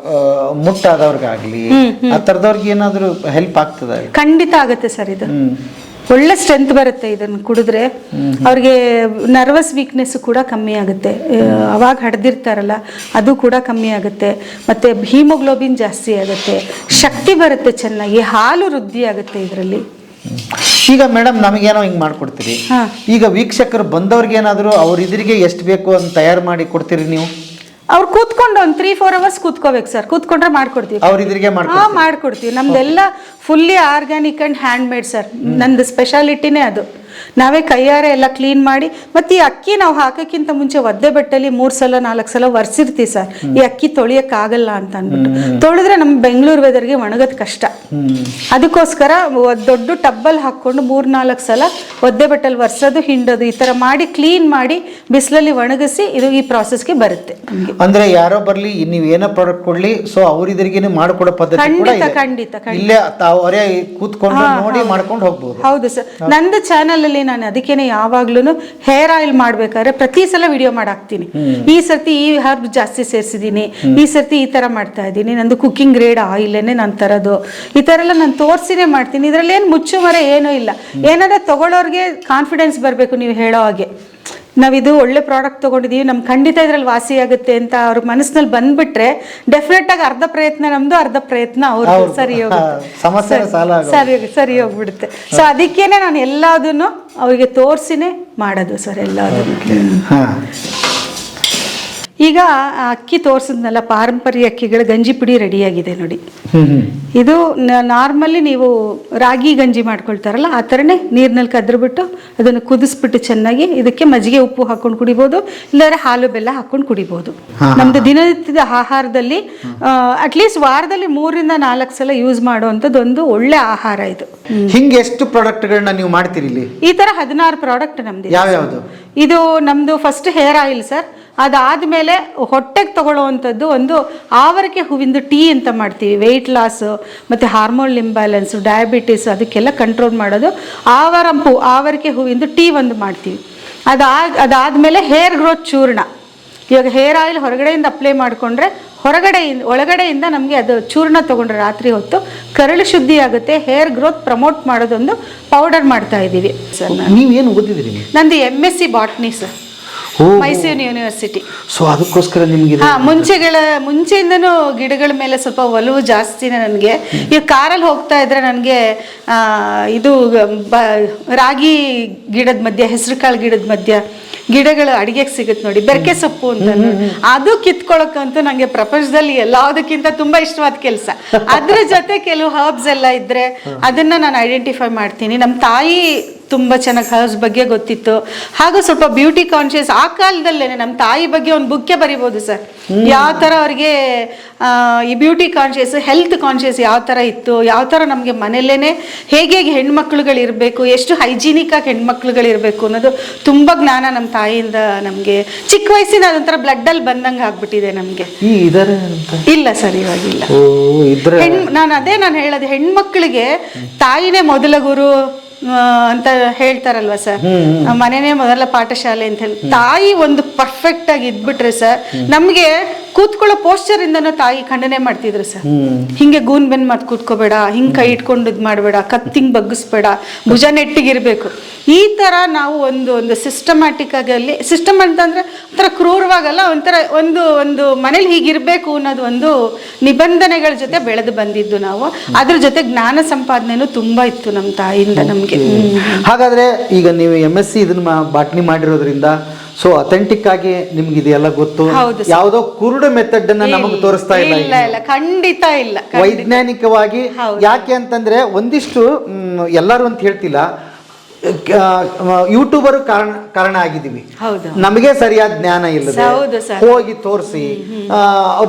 ಮುಟ್ಟಾದವ್ರಿಗಾಗ್ಲಿ ಆ ಥರದವ್ರಿಗೆ ಏನಾದ್ರು ಹೆಲ್ಪ್ ಆಗ್ತದ? ಖಂಡಿತ ಆಗುತ್ತೆ ಸರ್. ಇದು ಒಳ್ಳೆ ಸ್ಟ್ರೆಂತ್ ಬರುತ್ತೆ. ಇದನ್ನು ಕುಡಿದ್ರೆ ಅವ್ರಿಗೆ ನರ್ವಸ್ ವೀಕ್ನೆಸ್ ಕೂಡ ಕಮ್ಮಿ ಆಗುತ್ತೆ. ಅವಾಗ ಹಡ್ದಿರ್ತಾರಲ್ಲ ಅದು ಕೂಡ ಕಮ್ಮಿ ಆಗುತ್ತೆ. ಮತ್ತೆ ಹೀಮೋಗ್ಲೋಬಿನ್ ಜಾಸ್ತಿ ಆಗುತ್ತೆ, ಶಕ್ತಿ ಬರುತ್ತೆ ಚೆನ್ನಾಗಿ, ಹಾಲು ವೃದ್ಧಿ ಆಗುತ್ತೆ ಇದರಲ್ಲಿ. ಈಗ ಮೇಡಮ್ ನಮಗೇನೋ ಹಿಂಗ್ ಮಾಡ್ಕೊಡ್ತೀರಿ, ಈಗ ವೀಕ್ಷಕರು ಬಂದವ್ರಿಗೆ ಏನಾದ್ರು ಅವ್ರ ಇದ್ರಿಗೆ ಎಷ್ಟು ಬೇಕು ಅಂತ ತಯಾರು ಮಾಡಿ ಕೊಡ್ತೀರಿ ನೀವು? ಅವ್ರು ಕೂತ್ಕೊಂಡು ಒಂದು 3-4 ಅವರ್ಸ್ ಕೂತ್ಕೋಬೇಕು ಸರ್. ಕೂತ್ಕೊಂಡ್ರೆ ಮಾಡ್ಕೊಡ್ತೀವಿ. ಅವ್ರ ಇದ್ರಿಗೆ ಮಾಡ್ಕೊಡ್ತೀವಿ. ನಮ್ದೆಲ್ಲ fully organic and hand made sir. ನಂದು ಸ್ಪೆಷಾಲಿಟಿನೇ ಅದು. ನಾವೇ ಕೈಯಾರೆ ಎಲ್ಲ ಕ್ಲೀನ್ ಮಾಡಿ, ಮತ್ತೆ ಈ ಅಕ್ಕಿ ನಾವು ಹಾಕೋಕ್ಕಿಂತ ಮುಂಚೆ ಒದ್ದೆ ಬಟ್ಟೆಲಿ 3 ಸಲ 4 ಸಲ ಒರೆಸಿರ್ತೀವಿ ಸರ್. ಈ ಅಕ್ಕಿ ತೊಳಿಯಕ್ಕಾಗಲ್ಲ ಅಂತ ಅಂದ್ಬಿಟ್ಟು. ತೊಳೆದ್ರೆ ನಮ್ಮ ಬೆಂಗಳೂರು ವೆದರ್ಗೆ ಒಣಗೋದು ಕಷ್ಟ. ಅದಕ್ಕೋಸ್ಕರ ದೊಡ್ಡ ಟಬ್ಬಲ್ಲಿ ಹಾಕೊಂಡು 3-4 ಸಲ ಒದ್ದೆ ಬಟ್ಟೆಲಿ ಒರೆಸೋದು, ಹಿಂಡೋದು, ಈ ತರ ಮಾಡಿ ಕ್ಲೀನ್ ಮಾಡಿ ಬಿಸಿಲಲ್ಲಿ ಒಣಗಿಸಿ ಇದು ಈ ಪ್ರಾಸೆಸ್ಗೆ ಬರುತ್ತೆ. ಅಂದ್ರೆ ಯಾರೋ ಬರ್ಲಿ, ನೀವು ಏನೋ ಪ್ರಾಡಕ್ಟ್ ಕೊಡ್ಲಿ, ಸೊ ಅವ್ರ ಇದ್ರಿಗೆ ಮಾಡ್ಕೊಡೋ ಪದ್ಧತಿ ಖಂಡಿತ ಇಲ್ಲೇ ಅವರೇ ಕೂತ್ಕೊಂಡು ನೋಡಿ ಮಾಡ್ಕೊಂಡು ಹೋಗ್ಬೋದು. ಹೌದು ಸರ್. ನಂದು ಚಾನಲ್ ಅಲ್ಲಿ ನಾನು ಅದಕ್ಕೇನೆ ಯಾವಾಗ್ಲೂ ಹೇರ್ ಆಯಿಲ್ ಮಾಡ್ಬೇಕಾದ್ರೆ ಪ್ರತಿ ಸಲ ವಿಡಿಯೋ ಮಾಡಾಕ್ತೀನಿ. ಈ ಸರ್ತಿ ಈ ಹರ್ಬ್ ಜಾಸ್ತಿ ಸೇರಿಸಿದೀನಿ, ಈ ಸರ್ತಿ ಈ ತರ ಮಾಡ್ತಾ ಇದ್ದೀನಿ, ನಂದು ಕುಕ್ಕಿಂಗ್ ಗ್ರೇಡ್ ಆಯಿಲ್ನೇ ನಾನು ತರೋದು, ಈ ತರ ಎಲ್ಲ ನಾನು ತೋರಿಸಿನೇ ಮಾಡ್ತೀನಿ. ಇದ್ರಲ್ಲಿ ಏನು ಮುಚ್ಚುಮರ ಏನೂ ಇಲ್ಲ. ಏನಾದ್ರೆ ತಗೊಳ್ಳೋರ್ಗೆ ಕಾನ್ಫಿಡೆನ್ಸ್ ಬರಬೇಕು. ನೀವು ಹೇಳೋ ಹಾಗೆ ನಾವಿದು ಒಳ್ಳೆ ಪ್ರಾಡಕ್ಟ್ ತೊಗೊಂಡಿದ್ದೀವಿ, ನಮ್ಗೆ ಖಂಡಿತ ಇದ್ರಲ್ಲಿ ವಾಸಿ ಆಗುತ್ತೆ ಅಂತ ಅವ್ರ ಮನಸ್ಸಿನಲ್ಲಿ ಬಂದ್ಬಿಟ್ರೆ ಡೆಫಿನೆಟ್ ಆಗಿ ಅರ್ಧ ಪ್ರಯತ್ನ ನಮ್ದು, ಅರ್ಧ ಪ್ರಯತ್ನ ಅವ್ರದ್ದು ಸರಿ ಹೋಗ್ಬಿಡುತ್ತೆ. ಸೊ ಅದಕ್ಕೇನೆ ನಾನು ಎಲ್ಲದನ್ನು ಅವ್ರಿಗೆ ತೋರಿಸಿನೇ ಮಾಡೋದು ಸರ್ ಎಲ್ಲದನ್ನು. ಈಗ ಅಕ್ಕಿ ತೋರಿಸಿದ್ನಲ್ಲ, ಪಾರಂಪರ್ಯ ಅಕ್ಕಿಗಳ ಗಂಜಿ ಪುಡಿ ರೆಡಿಯಾಗಿದೆ ನೋಡಿ. ಇದು ನಾರ್ಮಲಿ ನೀವು ರಾಗಿ ಗಂಜಿ ಮಾಡ್ಕೊಳ್ತಾರಲ್ಲ ಆ ಥರನೇ ನೀರಿನಲ್ಲಿ ಕದ್ರಬಿಟ್ಟು ಅದನ್ನು ಕುದಿಸ್ಬಿಟ್ಟು ಚೆನ್ನಾಗಿ ಇದಕ್ಕೆ ಮಜ್ಜಿಗೆ ಉಪ್ಪು ಹಾಕೊಂಡು ಕುಡಿಬೋದು, ಇಲ್ಲಾಂದ್ರೆ ಹಾಲು ಬೆಲ್ಲ ಹಾಕೊಂಡು ಕುಡಿಬೋದು. ನಮ್ದು ದಿನನಿತ್ಯದ ಆಹಾರದಲ್ಲಿ ಅಟ್ಲೀಸ್ಟ್ ವಾರದಲ್ಲಿ 3-4 ಸಲ ಯೂಸ್ ಮಾಡುವಂಥದ್ದು ಒಂದು ಒಳ್ಳೆ ಆಹಾರ ಇದು. ಹಿಂಗೆ ಎಷ್ಟು ಪ್ರಾಡಕ್ಟ್ಗಳನ್ನ ನೀವು ಮಾಡ್ತೀರಿ ಇಲ್ಲಿ? ಈ ತರ 16 ಪ್ರಾಡಕ್ಟ್ ನಮ್ದು. ಯಾವ್ಯಾವುದು? ಇದು ನಮ್ದು ಫಸ್ಟ್ ಹೇರ್ ಆಯಿಲ್ ಸರ್. ಅದಾದಮೇಲೆ ಹೊಟ್ಟೆಗೆ ತಗೊಳ್ಳೋವಂಥದ್ದು ಒಂದು ಆವರಿಕೆ ಹೂವಿಂದು ಟೀ ಅಂತ ಮಾಡ್ತೀವಿ. ವೆಯ್ಟ್ ಲಾಸ್ ಮತ್ತು ಹಾರ್ಮೋನ್ ಇಂಬ್ಯಾಲೆನ್ಸು, ಡಯಾಬಿಟಿಸ್ ಅದಕ್ಕೆಲ್ಲ ಕಂಟ್ರೋಲ್ ಮಾಡೋದು ಆವರಿಕೆ ಹೂವಿಂದು ಟೀ ಒಂದು ಮಾಡ್ತೀವಿ. ಅದಾದಮೇಲೆ ಹೇರ್ ಗ್ರೋತ್ ಚೂರ್ಣ. ಇವಾಗ ಹೇರ್ ಆಯಿಲ್ ಹೊರಗಡೆಯಿಂದ ಅಪ್ಲೈ ಮಾಡಿಕೊಂಡ್ರೆ ಒಳಗಡೆಯಿಂದ ನಮಗೆ ಅದು ಚೂರ್ಣ ತಗೊಂಡ್ರೆ ರಾತ್ರಿ ಹೊತ್ತು ಕರಳು ಶುದ್ಧಿ ಆಗುತ್ತೆ, ಹೇರ್ ಗ್ರೋತ್ ಪ್ರಮೋಟ್ ಮಾಡೋದೊಂದು ಪೌಡರ್ ಮಾಡ್ತಾ ಇದ್ದೀವಿ ಸರ್. ನೀವೇನು ಓದಿದ್ರಿ? ನಂದು MSc botany sir, Mysuru university. So ಅದಕ್ಕೋಸ್ಕರ ನಿಮ್ಗೆ ಮುಂಚೆಯಿಂದನೂ ಗಿಡಗಳ ಮೇಲೆ ಸ್ವಲ್ಪ ಒಲವು ಜಾಸ್ತಿನೇ ನನಗೆ. ಈಗ ಕಾರಲ್ಲಿ ಹೋಗ್ತಾ ಇದ್ರೆ ನನಗೆ ಇದು ರಾಗಿ ಗಿಡದ ಮಧ್ಯ, ಹೆಸರು ಕಾಳು ಗಿಡದ ಮಧ್ಯ ಗಿಡಗಳು ಅಡಿಗೆಗೆ ಸಿಗುತ್ತೆ ನೋಡಿ, ಬೆರಕೆ ಸೊಪ್ಪು ಅಂತ, ಅದು ಕಿತ್ಕೊಳ್ಳೋಕ್ಕಂತೂ ನನಗೆ ಪ್ರಪಂಚದಲ್ಲಿ ಎಲ್ಲದಕ್ಕಿಂತ ತುಂಬಾ ಇಷ್ಟವಾದ ಕೆಲಸ. ಅದ್ರ ಜೊತೆ ಕೆಲವು ಹರ್ಬ್ಸ್ ಎಲ್ಲ ಇದ್ರೆ ಅದನ್ನ ನಾನು ಐಡೆಂಟಿಫೈ ಮಾಡ್ತೀನಿ. ನಮ್ಮ ತಾಯಿ ತುಂಬ ಚೆನ್ನಾಗಿ ಹರ್ಬ್ಸ್ ಬಗ್ಗೆ ಗೊತ್ತಿತ್ತು, ಹಾಗೂ ಸ್ವಲ್ಪ ಬ್ಯೂಟಿ ಕಾನ್ಶಿಯಸ್. ಆ ಕಾಲದಲ್ಲೇನೆ ನಮ್ಮ ತಾಯಿ ಬಗ್ಗೆ ಒಂದು ಬುಕ್ಕೆ ಬರಿಬೋದು ಸರ್, ಯಾವ ಥರ ಅವ್ರಿಗೆ ಈ ಬ್ಯೂಟಿ ಕಾನ್ಶಿಯಸ್, ಹೆಲ್ತ್ ಕಾನ್ಶಿಯಸ್ ಯಾವ ಥರ ಇತ್ತು, ಯಾವ ಥರ ನಮಗೆ ಮನೆಯಲ್ಲೇ ಹೇಗೆ ಹೆಣ್ಮಕ್ಳುಗಳಿರಬೇಕು, ಎಷ್ಟು ಹೈಜೀನಿಕ್ ಆಗಿ ಹೆಣ್ಮಕ್ಳುಗಳಿರಬೇಕು ಅನ್ನೋದು ತುಂಬ ಜ್ಞಾನ ನಮ್ಮ ತಾಯಿಯಿಂದ ನಮಗೆ ಚಿಕ್ಕ ವಯಸ್ಸಿನ ಅದೊಂಥರ ಬ್ಲಡ್ಡಲ್ಲಿ ಬಂದಂಗೆ ಆಗ್ಬಿಟ್ಟಿದೆ ನಮಗೆ. ಇಲ್ಲ ಸರ್, ಇವಾಗಿಲ್ಲ. ನಾನು ಹೇಳೋದು, ಹೆಣ್ಮಕ್ಳಿಗೆ ತಾಯಿನೇ ಮೊದಲ ಗುರು ಅಂತ ಹೇಳ್ತಾರಲ್ವಾ ಸರ್, ಮನೆನೇ ಮೊದಲ ಪಾಠಶಾಲೆ ಅಂತ ಹೇಳಿ. ತಾಯಿ ಒಂದು ಪರ್ಫೆಕ್ಟ್ ಆಗಿ ಇದ್ಬಿಟ್ರೆ ಸರ್, ನಮ್ಗೆ ಕೂತ್ಕೊಳ್ಳೋ ಪೋಸ್ಚರ್ ಇಂದನೂ ತಾಯಿ ಖಂಡನೆ ಮಾಡ್ತಿದ್ರು ಸರ್. ಹಿಂಗೆ ಗೂನ್ ಬೆನ್ ಮಾತು ಕೂತ್ಕೋಬೇಡ, ಹಿಂಗ್ ಕೈ ಇಟ್ಕೊಂಡು ಇದು ಮಾಡಬೇಡ, ಕತ್ತಿಂಗ್ ಬಗ್ಗಿಸ್ಬೇಡ, ಭುಜ ನೆಟ್ಟಿಗಿರ್ಬೇಕು. ಈ ತರ ನಾವು ಒಂದು ಸಿಸ್ಟಮ್ಯಾಟಿಕ್ ಆಗಿ, ಅಲ್ಲಿ ಸಿಸ್ಟಮ್ ಅಂತಂದ್ರೆ ಒಂಥರ ಕ್ರೂರವಾಗಲ್ಲ, ಒಂಥರ ಒಂದು ಮನೇಲಿ ಹೀಗಿರ್ಬೇಕು ಅನ್ನೋದು ಒಂದು ನಿಬಂಧನೆಗಳ ಜೊತೆ ಬೆಳೆದು ಬಂದಿದ್ದು ನಾವು. ಅದ್ರ ಜೊತೆ ಜ್ಞಾನ ಸಂಪಾದನೆನೂ ತುಂಬಾ ಇತ್ತು ನಮ್ಮ ತಾಯಿಯಿಂದ ನಮ್ಗೆ. ಹಾಗಾದ್ರೆ ಈಗ ನೀವು MSc ಇದನ್ನ ಬಾಟ್ನಿ ಮಾಡಿರೋದ್ರಿಂದ ಸೊ ಅಥೆಂಟಿಕ್ ಆಗಿ ನಿಮ್ಗೆ ಇದೆಲ್ಲ ಗೊತ್ತು. ಯಾವುದೋ ಕುರುಡು ಮೆಥಡ್ ಅನ್ನ ನಮಗೆ ತೋರಿಸ್ತಾ ಇಲ್ಲ, ಖಂಡಿತ ಇಲ್ಲ. ವೈಜ್ಞಾನಿಕವಾಗಿ ಯಾಕೆ ಅಂತಂದ್ರೆ ಒಂದಿಷ್ಟು ಎಲ್ಲರೂ ಅಂತ ಹೇಳ್ತಿಲ್ಲ, ಯೂಟ್ಯೂಬರ್ ಕಾರಣ ಆಗಿದ್ದೀವಿ. ನಮಗೆ ಸರಿಯಾದ ಜ್ಞಾನ ಇಲ್ಲ, ಹೋಗಿ ತೋರಿಸಿ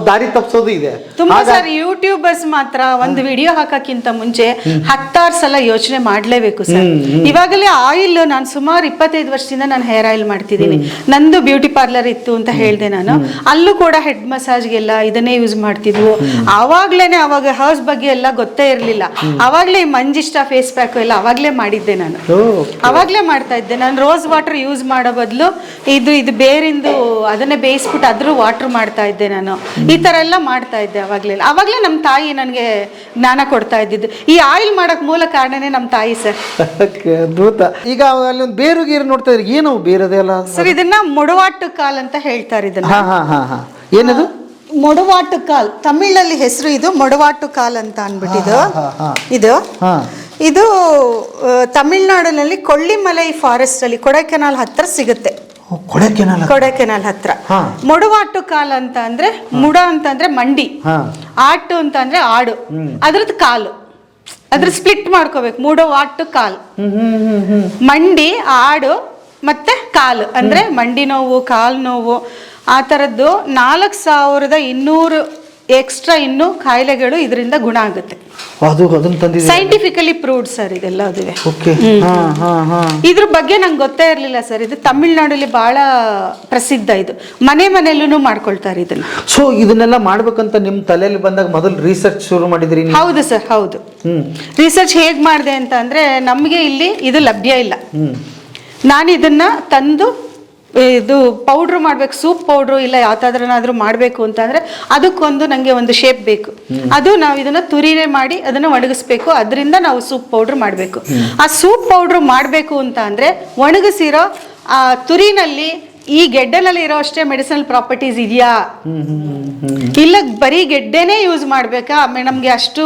ದಾರಿ ತಪ್ಪಿಸೋದು ಇದೆ ತುಂಬಾ. ಸರ್, ಯೂಟ್ಯೂಬರ್ಸ್ ಮಾತ್ರ ಒಂದು ವಿಡಿಯೋ ಹಾಕಕ್ಕಿಂತ ಮುಂಚೆ 10 ಸಲ ಯೋಚನೆ ಮಾಡ್ಲೇಬೇಕು ಸರ್. ಇವಾಗಲೇ ಆಯಿಲ್, ನಾನು ಸುಮಾರು 25 ವರ್ಷದಿಂದ ನಾನು ಹೇರ್ ಆಯಿಲ್ ಮಾಡ್ತಿದ್ದೀನಿ. ನಂದು ಬ್ಯೂಟಿ ಪಾರ್ಲರ್ ಇತ್ತು ಅಂತ ಹೇಳಿದೆ ನಾನು. ಅಲ್ಲೂ ಕೂಡ ಹೆಡ್ ಮಸಾಜ್ಗೆಲ್ಲ ಇದನ್ನೇ ಯೂಸ್ ಮಾಡ್ತಿದ್ವು. ಅವಾಗ ಹರ್ಸ್ ಬಗ್ಗೆ ಎಲ್ಲ ಗೊತ್ತೇ ಇರಲಿಲ್ಲ. ಅವಾಗ್ಲೇ ಮಂಜಿಷ್ಟ ಫೇಸ್ ಪ್ಯಾಕ್ ಎಲ್ಲ ಅವಾಗ್ಲೇ ಮಾಡಿದ್ದೆ ನಾನು, ಅವಾಗ್ಲೇ ಮಾಡ್ತಾ ಇದ್ದೆ ನಾನು. ರೋಸ್ ವಾಟರ್ ಯೂಸ್ ಮಾಡೋ ಬದಲು ಇದು ಬೇರಿಂದು ಅದನ್ನೇ ಬೇಯಿಸ್ಬಿಟ್ಟು ಅದ್ರ ವಾಟರ್ ಮಾಡ್ತಾ ಇದ್ದೆ ನಾನು. ಈ ತರ ಎಲ್ಲ ಮಾಡ್ತಾ ಇದ್ದೆ ಅವಾಗ್ಲೇ ನಮ್ಮ ತಾಯಿ ನನಗೆ ಜ್ಞಾನ ಕೊಡ್ತಾ ಇದ್ದಿದ್ದು. ಈ ಆಯಿಲ್ ಮಾಡಕ್ ಮೂಲ ಕಾರಣನೇ ನಮ್ಮ ತಾಯಿ ಸರ್. ಅದ್ಭುತ. ಈಗ ಅಲ್ಲಿ ಒಂದು ಬೇರು ಗೀರು ನೋಡ್ತಾ ಇದ್ರಿ, ಏನು ಬೇರದೆಲ್ಲ ಸರ್? ಇದನ್ನ ಮೊಡವಾಟು ಕಾಲ್ ಅಂತ ಹೇಳ್ತಾರೆ. ಇದನ್ನ ಏನದು? ಮೊಡವಾಟು ಕಾಲ್, ತಮಿಳಲ್ಲಿ ಹೆಸರು ಇದು ಮೊಡವಾಟು ಕಾಲ್ ಅಂತ ಅನ್ಬಿಟ್ಟಿದ್ದು. ಇದು ತಮಿಳ್ನಾಡಿನಲ್ಲಿ ಕೊಳ್ಳಿಮಲೈ ಫಾರೆಸ್ಟ್ ಅಲ್ಲಿ ಕೊಡೈಕೆನಾಲ್ ಹತ್ರ ಸಿಗುತ್ತೆ. ಕೊಡೈಕೆನಾಲ್ ಹತ್ರ. ಮೊಡವಾಟು ಕಾಲ್ ಅಂತ ಅಂದ್ರೆ, ಮುಡ ಅಂತಂದ್ರೆ ಮಂಡಿ, ಆಟು ಅಂತ ಅಂದ್ರೆ ಆಡು, ಅದ್ರದ್ದು ಕಾಲು, ಅದ್ರ ಸ್ಪ್ಲಿಟ್ ಮಾಡ್ಕೋಬೇಕು. ಮೂಡವಾಟು ಕಾಲ್, ಮಂಡಿ, ಆಡು ಮತ್ತೆ ಕಾಲು ಅಂದ್ರೆ ಮಂಡಿ ನೋವು, ಕಾಲು ನೋವು, ಆ ಥರದ್ದು 4200 ಎಕ್ಸ್ಟ್ರಾ ಇನ್ನೂ ಕಾಯಿಲೆಗಳು ಇದರಿಂದ ಗುಣ ಆಗುತ್ತೆ. ಸೈಂಟಿಫಿಕಲಿ ಪ್ರೂವ್ಡ್ ಸರ್ ಇದೆಲ್ಲ. ಅದುವೆ ಇದ್ರ ಬಗ್ಗೆ ನಂಗೆ ಗೊತ್ತೇ ಇರಲಿಲ್ಲ ಸರ್. ಇದು ತಮಿಳ್ನಾಡಲ್ಲಿ ಬಹಳ ಪ್ರಸಿದ್ಧ. ಇದು ಮನೆಯಲ್ಲೂ ಮಾಡ್ಕೊಳ್ತಾರೆ ಇದನ್ನ. ಸೊ ಇದನ್ನೆಲ್ಲ ಮಾಡ್ಬೇಕಂತ ನಿಮ್ ತಲೆಯಲ್ಲಿ ಬಂದಾಗ ಮೊದಲು ರಿಸರ್ಚ್ ಶುರು ಮಾಡಿದ್ರಿ? ಹೌದು ಸರ್, ಹೌದು. ರಿಸರ್ಚ್ ಹೇಗ್ ಮಾಡಿದೆ ಅಂತ ಅಂದ್ರೆ, ನಮ್ಗೆ ಇಲ್ಲಿ ಇದು ಲಭ್ಯ ಇಲ್ಲ. ನಾನು ಇದನ್ನ ತಂದು ಇದು ಪೌಡ್ರ್ ಮಾಡ್ಬೇಕು, ಸೂಪ್ ಪೌಡ್ರು ಇಲ್ಲ ಯಾವ್ದಾದ್ರನಾದ್ರೂ ಮಾಡಬೇಕು ಅಂತಂದ್ರೆ ಅದಕ್ಕೊಂದು ನನಗೆ ಒಂದು ಶೇಪ್ ಬೇಕು. ಅದು ನಾವು ಇದನ್ನ ತುರಿನೇ ಮಾಡಿ ಅದನ್ನ ಒಣಗಿಸ್ಬೇಕು. ಅದರಿಂದ ನಾವು ಸೂಪ್ ಪೌಡ್ರ್ ಮಾಡಬೇಕು. ಆ ಸೂಪ್ ಪೌಡ್ರ್ ಮಾಡಬೇಕು ಅಂತ ಅಂದ್ರೆ ಒಣಗಿಸಿರೋ ಆ ತುರಿನಲ್ಲಿ ಈ ಗೆಡ್ಡೆನಲ್ಲಿ ಇರೋ ಅಷ್ಟೇ ಮೆಡಿಸಿನಲ್ ಪ್ರಾಪರ್ಟೀಸ್ ಇದೆಯಾ, ಇಲ್ಲ ಬರೀ ಗೆಡ್ಡೆನೇ ಯೂಸ್ ಮಾಡ್ಬೇಕಾ, ನಮ್ಗೆ ಅಷ್ಟು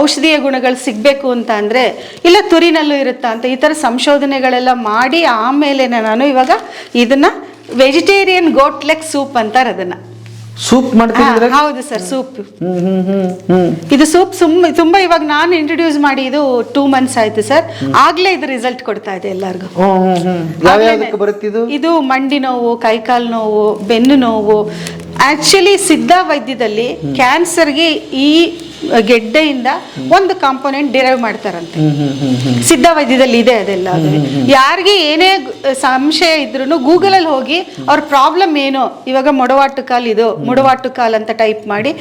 ಔಷಧೀಯ ಗುಣಗಳು ಸಿಗ್ಬೇಕು ಅಂತ ಅಂದ್ರೆ, ಇಲ್ಲ ತುರಿನಲ್ಲೂ ಇರುತ್ತಾ ಅಂತ ಈ ತರ ಸಂಶೋಧನೆಗಳೆಲ್ಲ ಮಾಡಿ ಆಮೇಲೆ ನಾನು ಇವಾಗ ಇದನ್ನ ವೆಜಿಟೇರಿಯನ್ ಗೋಟ್ ಲೆಗ್ ಸೂಪ್ ಅಂತಾರೆ ಅದನ್ನ. ಸೂಪ್ ಮಾಡ್ತೀವಿ? ಹೌದು ಸರ್, ಸೂಪ್. ಇದು ಸೂಪ್ ತುಂಬಾ ಇವಾಗ ನಾನು ಇಂಟ್ರೊಡ್ಯೂಸ್ ಮಾಡಿ ಇದು 2 months ಆಯ್ತು ಸರ್. ಆಗ್ಲೇ ಇದು ರಿಸಲ್ಟ್ ಕೊಡ್ತಾ ಇದೆ ಎಲ್ಲರಿಗೂ. ಇದು ಮಂಡಿ ನೋವು, ಕೈಕಾಲು ನೋವು, ಬೆನ್ನು ನೋವು. ಆಕ್ಚುಲಿ ಸಿದ್ಧ ವೈದ್ಯದಲ್ಲಿ ಕ್ಯಾನ್ಸರ್ಗೆ ಈ ಗೆಡ್ಡೆಯಿಂದ ಒಂದು ಕಾಂಪೋನೆಂಟ್ ಡಿರೈವ್ ಮಾಡ್ತಾರಂತೆ. ಸಿದ್ಧ ವೈದ್ಯದಲ್ಲಿ ಇದೆ ಅದೆಲ್ಲ. ಯಾರಿಗೆ ಏನೇ ಸಂಶಯ ಇದ್ರೂ ಗೂಗಲ್ ಅಲ್ಲಿ ಹೋಗಿ ಅವ್ರ ಪ್ರಾಬ್ಲಮ್ ಏನು, ಇವಾಗ ಮೊಡವಾಟು ಕಾಲ್ ಇದು ಮೊಡವಾಟು ಕಾಲ್ ಅಂತ ಟೈಪ್ ಮಾಡಿ,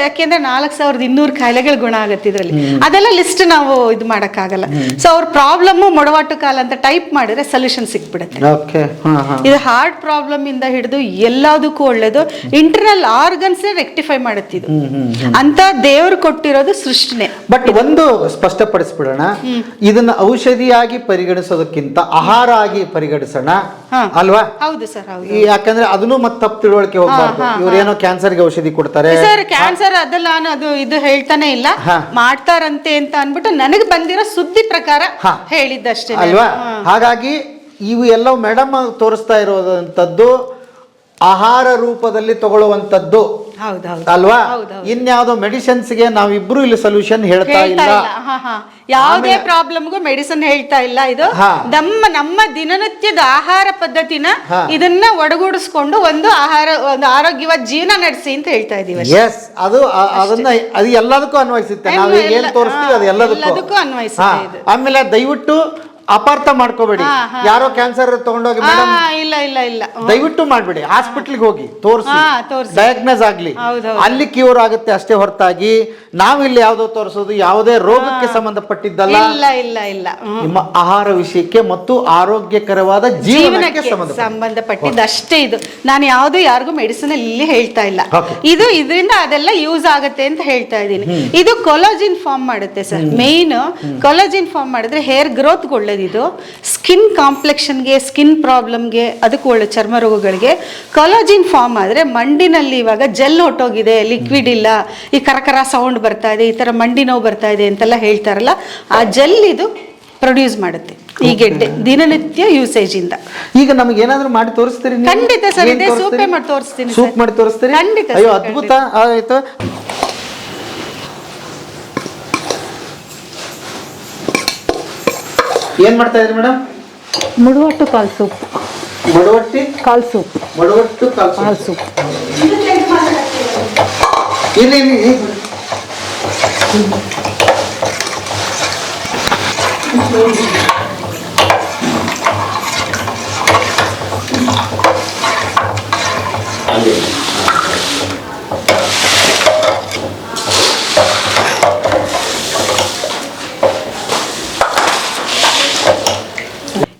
ಯಾಕೆಂದ್ರೆ 4200 ಕಾಯಿಲೆಗಳು ಗುಣ ಆಗುತ್ತೆ ಇದರಲ್ಲಿ. ಅದೆಲ್ಲ ಲಿಸ್ಟ್ ನಾವು ಇದು ಮಾಡಕ್ಕಾಗಲ್ಲ. ಸೊ ಅವ್ರ ಪ್ರಾಬ್ಲಮ್ ಮೊಡವಾಟು ಕಾಲ್ ಅಂತ ಟೈಪ್ ಮಾಡಿದ್ರೆ ಸೊಲ್ಯೂಷನ್ ಸಿಕ್ಬಿಡುತ್ತೆ. ಇದು ಹಾರ್ಟ್ ಪ್ರಾಬ್ಲಮ್ ಇಂದ ಹಿಡಿದು ಎಲ್ಲದಕ್ಕೂ ಒಳ್ಳೇದು. ಇಂಟರ್ನಲ್ ಆರ್ಗನ್ಸ್ ರೆಕ್ಟಿಫೈ ಮಾಡುತ್ತೆ ಇದು. ಅಂತ ದೇವರು ಕೊಟ್ಟಿರೋದು ಸೃಷ್ಟಿನೇ. ಬಟ್ ಒಂದು ಸ್ಪಷ್ಟಪಡಿಸ್ಬಿಡೋಣ, ಇದನ್ನ ಔಷಧಿಯಾಗಿ ಪರಿಗಣಿಸೋದಕ್ಕಿಂತ ಆಹಾರ ಆಗಿ ಪರಿಗಣಿಸೋಣ ಅಲ್ವಾ? ಹೌದು ಸರ್, ಹೌದು. ಯಾಕಂದ್ರೆ ಅದನ್ನು ಮತ್ತೆ ತಪ್ಪು ತಿಳುವಳಿಕೆ ಹೋಗ್ಬಾರ್ದು. ಇವ್ರೇನೋ ಕ್ಯಾನ್ಸರ್ಗೆ ಔಷಧಿ ಕೊಡ್ತಾರೆ ಸರ್, ಕ್ಯಾನ್ಸರ್ ಅದೆಲ್ಲ ನಾನು ಅದು ಇದು ಹೇಳ್ತಾನೆ ಇಲ್ಲ, ಮಾಡ್ತಾರಂತೆ ಅಂತ ಅನ್ಬಿಟ್ಟು ನನಗೆ ಬಂದಿರೋ ಸುದ್ದಿ ಪ್ರಕಾರ ಹೇಳಿದ್ದಷ್ಟೇ ಅಲ್ವಾ? ಹಾಗಾಗಿ ಇವು ಎಲ್ಲ ಮೇಡಮ್ ತೋರಿಸ್ತಾ ಇರೋದಂಥದ್ದು ಆಹಾರ ರೂಪದಲ್ಲಿ ತಗೊಳ್ಳುವಂಥದ್ದು ಅಲ್ವಾ? ಇನ್ಯಾವುದೋ ಮೆಡಿಸಿನ್ಸ್ಗೆ ನಾವಿಬ್ರು ಇಲ್ಲಿ ಸೊಲ್ಯೂಷನ್ ಹೇಳ್ತಾ ಇಲ್ಲ. ಯಾವುದೇ ಪ್ರಾಬ್ಲಮ್ಗೂ ಮೆಡಿಸಿನ್ ಹೇಳ್ತಾ ಇಲ್ಲ. ಇದು ನಮ್ಮ ದಿನನಿತ್ಯದ ಆಹಾರ ಪದ್ಧತಿನ ಇದನ್ನ ಒಡಗೂಡಿಸ್ಕೊಂಡು ಒಂದು ಆರೋಗ್ಯವಾದ ಜೀವನ ನಡೆಸಿ ಅಂತ ಹೇಳ್ತಾ ಇದೀವಿ. ಎಸ್, ಅದು ಎಲ್ಲದಕ್ಕೂ ಅನ್ವಯಿಸುತ್ತೆ. ನಾವು ಏನ್ ತೋರಿಸ್ತೀವಿ ಅದು ಎಲ್ಲದಕ್ಕೂ ಅನ್ವಯಿಸುತ್ತೆ. ಆಮೇಲೆ ದಯವಿಟ್ಟು ಅಪಾರ್ಥ ಮಾಡ್ಕೋಬೇಡಿ. ಯಾರೋ ಕ್ಯಾನ್ಸರ್ ತಗೊಂಡೋಗಿ ಮೇಡಮ್ ಇಲ್ಲ ಇಲ್ಲ ಇಲ್ಲ, ದಯವಿಟ್ಟು ಮಾಡ್ಬೇಡಿ. ಹಾಸ್ಪಿಟ್ಲಿಗೆ ಹೋಗಿ ತೋರಿಸಿ, ಡಯಾಗ್ನೋಸ್ ಆಗ್ಲಿ, ಅಲ್ಲಿ ಕ್ಯೂರ್ ಆಗುತ್ತೆ ಅಷ್ಟೇ ಹೊರತಾಗಿ ನಾವಿಲ್ಲಿ ಯಾವ್ದೋ ತೋರಿಸೋದು ಯಾವುದೇ ರೋಗಕ್ಕೆ ಸಂಬಂಧಪಟ್ಟಿದ್ದಲ್ಲ. ಇಲ್ಲ ಇಲ್ಲ ಇಲ್ಲ, ನಿಮ್ಮ ಆಹಾರ ವಿಷಯಕ್ಕೆ ಮತ್ತು ಆರೋಗ್ಯಕರವಾದ ಜೀವನಕ್ಕೆ ಸಂಬಂಧಪಟ್ಟಿದ್ದು ಅಷ್ಟೇ ಇದು. ನಾನು ಯಾವ್ದು ಯಾರಿಗೂ ಮೆಡಿಸಿನ್ ಇಲ್ಲಿ ಹೇಳ್ತಾ ಇಲ್ಲ. ಇದು ಇದರಿಂದ ಅದೆಲ್ಲ ಯೂಸ್ ಆಗುತ್ತೆ ಅಂತ ಹೇಳ್ತಾ ಇದ್ದೀನಿ. ಇದು ಕೊಲಾಜಿನ್ ಫಾರ್ಮ್ ಮಾಡುತ್ತೆ ಸರ್. ಮೇನ್ ಕೊಲಾಜಿನ್ ಫಾರ್ಮ್ ಮಾಡಿದ್ರೆ ಹೇರ್ ಗ್ರೋತ್ ಒಳ್ಳೇದು. ಇದು ಸ್ಕಿನ್ ಕಾಂಪ್ಲೆಕ್ಷನ್ಗೆ, ಸ್ಕಿನ್ ಪ್ರಾಬ್ಲಮ್ಗೆ, ಅದಕ್ಕೂ ಒಳ್ಳೆ ಚರ್ಮ ರೋಗಗಳಿಗೆ ಕೊಲಾಜಿನ್ ಫಾರ್ಮ್ ಆದರೆ ಮಂಡಿನಲ್ಲಿ ಇವಾಗ ಜೆಲ್ ಹೊಟ್ಟೋಗಿದೆ, ಲಿಕ್ವಿಡ್ ಇಲ್ಲ, ಈ ಕರಕರ ಸೌಂಡ್ ಬರ್ತಾ ಇದೆ, ಈ ಥರ ಮಂಡಿ ನೋವು ಬರ್ತಾ ಇದೆ ಅಂತೆಲ್ಲ ಹೇಳ್ತಾರಲ್ಲ, ಆ ಜೆಲ್ ಇದು ಪ್ರೊಡ್ಯೂಸ್ ಮಾಡುತ್ತೆ ಈ ಗೆಡ್ಡೆ ದಿನನಿತ್ಯ ಯೂಸೇಜ್ ಇಂದ. ಈಗ ನಮಗೆ ಏನಾದ್ರೂ ಮಾಡಿ ತೋರಿಸ್ತೀರಿ? ಖಂಡಿತ ಸರ್, ಇದೆ ಸೂಪೇ ಮಾಡಿ ತೋರಿಸ್ತೀನಿ. ಸೂಪ್ ಮಾಡಿ ತೋರಿಸ್ತೀರಿ? ಖಂಡಿತ. ಅಯ್ಯೋ ಅದ್ಭುತ ಆಯ್ತು. ಏನ್ ಮಾಡ್ತಾ ಇದ್ರಿ ಮೇಡಮ್? ಮುಡವಟ್ಟು ಕಾಲ್ ಸೂಪ್. ಮಡವಟ್ಟಿ ಕಾಲ್ ಸೂಪ್. ಮಡವಟ್ಟು ಕಾಲ್ ಸೂಪ್. ಇಲ್ಲಿ